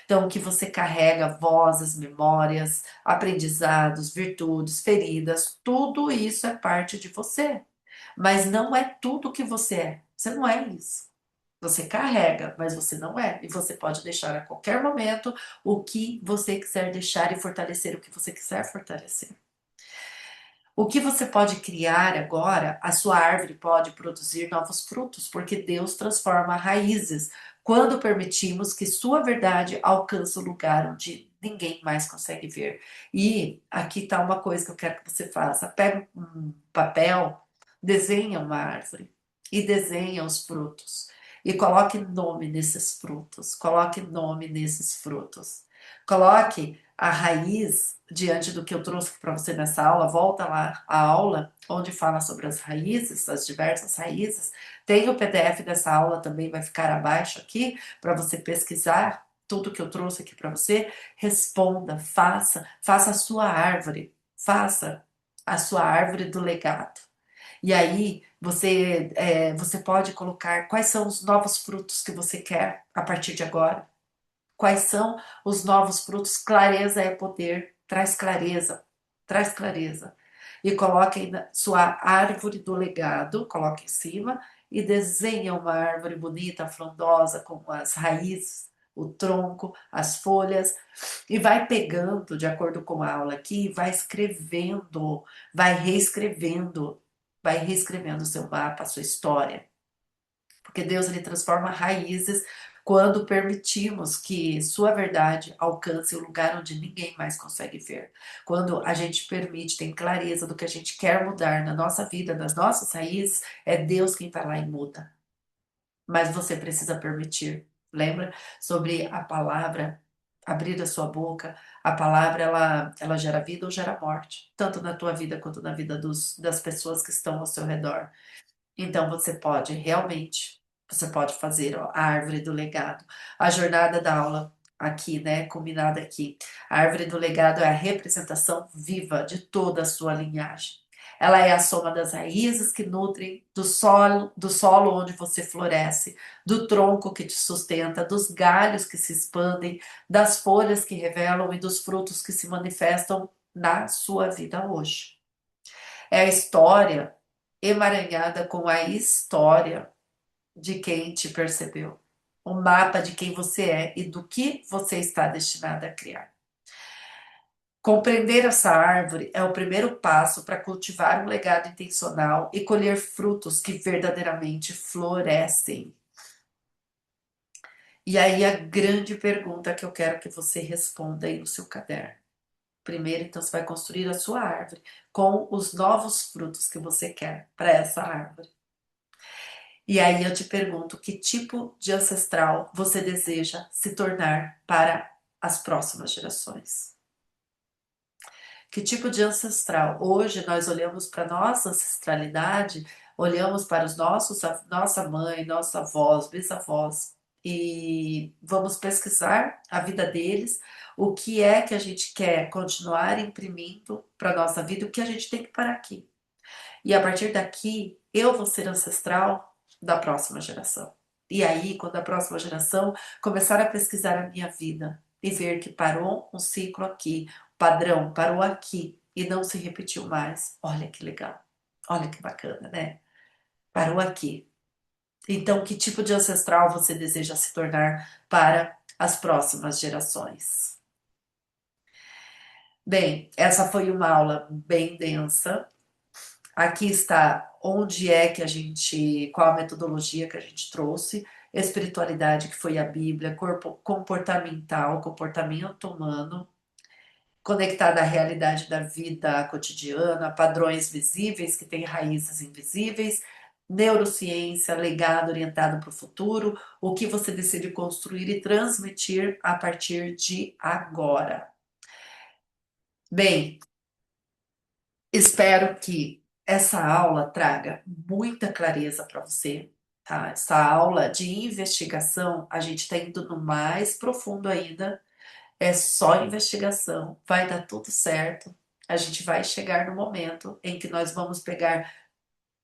Então, o que você carrega, vozes, memórias, aprendizados, virtudes, feridas, tudo isso é parte de você. Mas não é tudo que você é. Você não é isso. Você carrega, mas você não é. E você pode deixar a qualquer momento o que você quiser deixar e fortalecer o que você quiser fortalecer. O que você pode criar agora, a sua árvore pode produzir novos frutos, porque Deus transforma raízes quando permitimos que sua verdade alcance o lugar onde ninguém mais consegue ver. E aqui está uma coisa que eu quero que você faça: pega um papel, desenha uma árvore e desenha os frutos. E coloque nome nesses frutos, coloque nome nesses frutos. Coloque a raiz diante do que eu trouxe para você nessa aula. Volta lá a aula onde fala sobre as raízes, as diversas raízes. Tem o PDF dessa aula também, vai ficar abaixo aqui para você pesquisar tudo que eu trouxe aqui para você. Responda, faça a sua árvore, faça a sua árvore do legado. E aí você pode colocar quais são os novos frutos que você quer a partir de agora. Quais são os novos frutos? Clareza é poder. Traz clareza. Traz clareza. E coloque aí na sua árvore do legado, coloque em cima e desenha uma árvore bonita, frondosa, com as raízes, o tronco, as folhas, e vai pegando, de acordo com a aula aqui, vai reescrevendo o seu mapa, a sua história. Porque Deus ele transforma raízes quando permitimos que sua verdade alcance o lugar onde ninguém mais consegue ver. Quando a gente permite, tem clareza do que a gente quer mudar na nossa vida, nas nossas raízes, é Deus quem está lá e muda. Mas você precisa permitir. Lembra sobre a palavra? Abrir a sua boca, a palavra ela gera vida ou gera morte, tanto na tua vida quanto na vida das pessoas que estão ao seu redor. Então você pode fazer ó, a árvore do legado. A jornada da aula aqui, né, combinada aqui. A árvore do legado é a representação viva de toda a sua linhagem. Ela é a soma das raízes que nutrem do solo onde você floresce, do tronco que te sustenta, dos galhos que se expandem, das folhas que revelam e dos frutos que se manifestam na sua vida hoje. É a história emaranhada com a história de quem te percebeu, o mapa de quem você é e do que você está destinado a criar. Compreender essa árvore é o primeiro passo para cultivar um legado intencional e colher frutos que verdadeiramente florescem. E aí a grande pergunta que eu quero que você responda aí no seu caderno. Primeiro, então, você vai construir a sua árvore com os novos frutos que você quer para essa árvore. E aí eu te pergunto, que tipo de ancestral você deseja se tornar para as próximas gerações? Que tipo de ancestral? Hoje nós olhamos para nossa ancestralidade, olhamos para os nossos, nossa mãe, nossa avós, bisavós, e vamos pesquisar a vida deles, o que é que a gente quer continuar imprimindo para a nossa vida, o que a gente tem que parar aqui. E a partir daqui, eu vou ser ancestral da próxima geração. E aí, quando a próxima geração começar a pesquisar a minha vida e ver que parou um ciclo aqui, o padrão parou aqui e não se repetiu mais, olha que legal, olha que bacana, né? Parou aqui. Então, que tipo de ancestral você deseja se tornar para as próximas gerações? Bem, essa foi uma aula bem densa. Aqui está onde é que a gente, qual a metodologia que a gente trouxe, espiritualidade, que foi a Bíblia, corpo comportamental, comportamento humano, conectada à realidade da vida cotidiana, padrões visíveis que têm raízes invisíveis, neurociência, legado orientado para o futuro, o que você decide construir e transmitir a partir de agora. Bem, espero que essa aula traga muita clareza para você, tá? Essa aula de investigação, a gente está indo no mais profundo ainda, é só investigação, vai dar tudo certo. A gente vai chegar no momento em que nós vamos pegar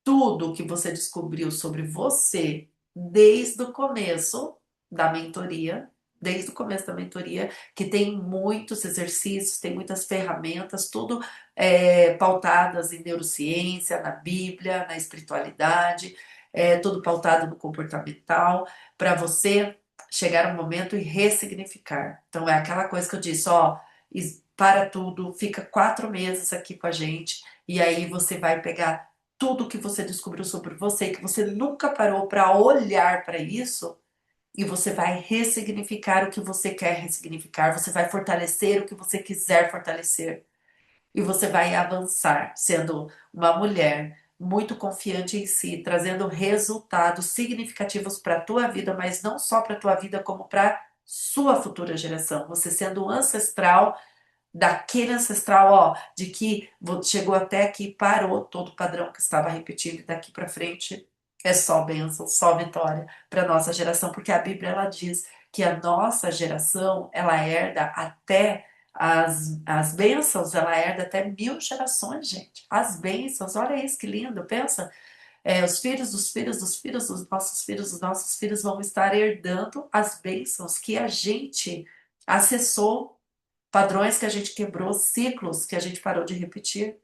tudo que você descobriu sobre você desde o começo da mentoria desde o começo da mentoria, que tem muitos exercícios, tem muitas ferramentas, tudo pautadas em neurociência, na Bíblia, na espiritualidade, tudo pautado no comportamental, para você chegar um momento e ressignificar. Então é aquela coisa que eu disse, ó, para tudo, fica 4 meses aqui com a gente, e aí você vai pegar tudo que você descobriu sobre você, que você nunca parou para olhar para isso, e você vai ressignificar o que você quer ressignificar, você vai fortalecer o que você quiser fortalecer. E você vai avançar, sendo uma mulher muito confiante em si, trazendo resultados significativos para a tua vida, mas não só para a tua vida, como para sua futura geração. Você sendo um ancestral, daquele ancestral, ó, de que chegou até aqui, parou todo o padrão que estava repetindo, e daqui para frente é só bênção, só vitória para nossa geração, porque a Bíblia ela diz que a nossa geração ela herda até as bênçãos, ela herda até 1000 gerações, gente. As bênçãos, olha isso que lindo, pensa. Os filhos dos filhos dos filhos dos nossos filhos vão estar herdando as bênçãos que a gente acessou, padrões que a gente quebrou, ciclos que a gente parou de repetir.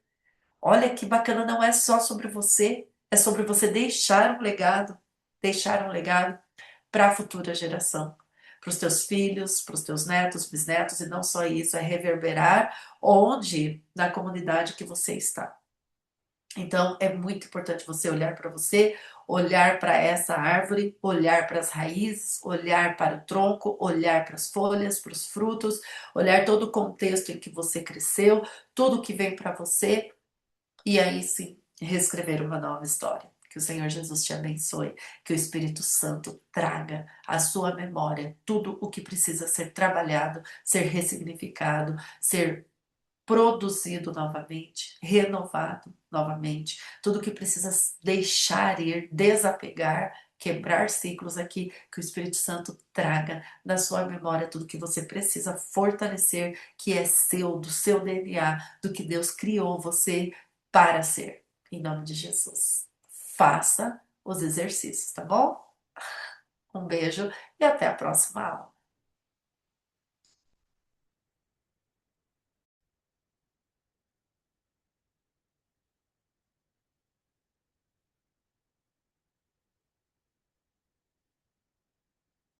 Olha que bacana, não é só sobre você, é sobre você deixar um legado para a futura geração, para os teus filhos, para os teus netos, bisnetos, e não só isso, é reverberar onde, na comunidade que você está. Então, é muito importante você, olhar para essa árvore, olhar para as raízes, olhar para o tronco, olhar para as folhas, para os frutos, olhar todo o contexto em que você cresceu, tudo que vem para você, e aí sim, reescrever uma nova história. Que o Senhor Jesus te abençoe, que o Espírito Santo traga à sua memória tudo o que precisa ser trabalhado, ser ressignificado, ser produzido novamente, renovado novamente, tudo que precisa deixar ir, desapegar, quebrar ciclos aqui, que o Espírito Santo traga na sua memória tudo que você precisa fortalecer, que é seu, do seu DNA, do que Deus criou você para ser. Em nome de Jesus. Faça os exercícios, tá bom? Um beijo e até a próxima aula.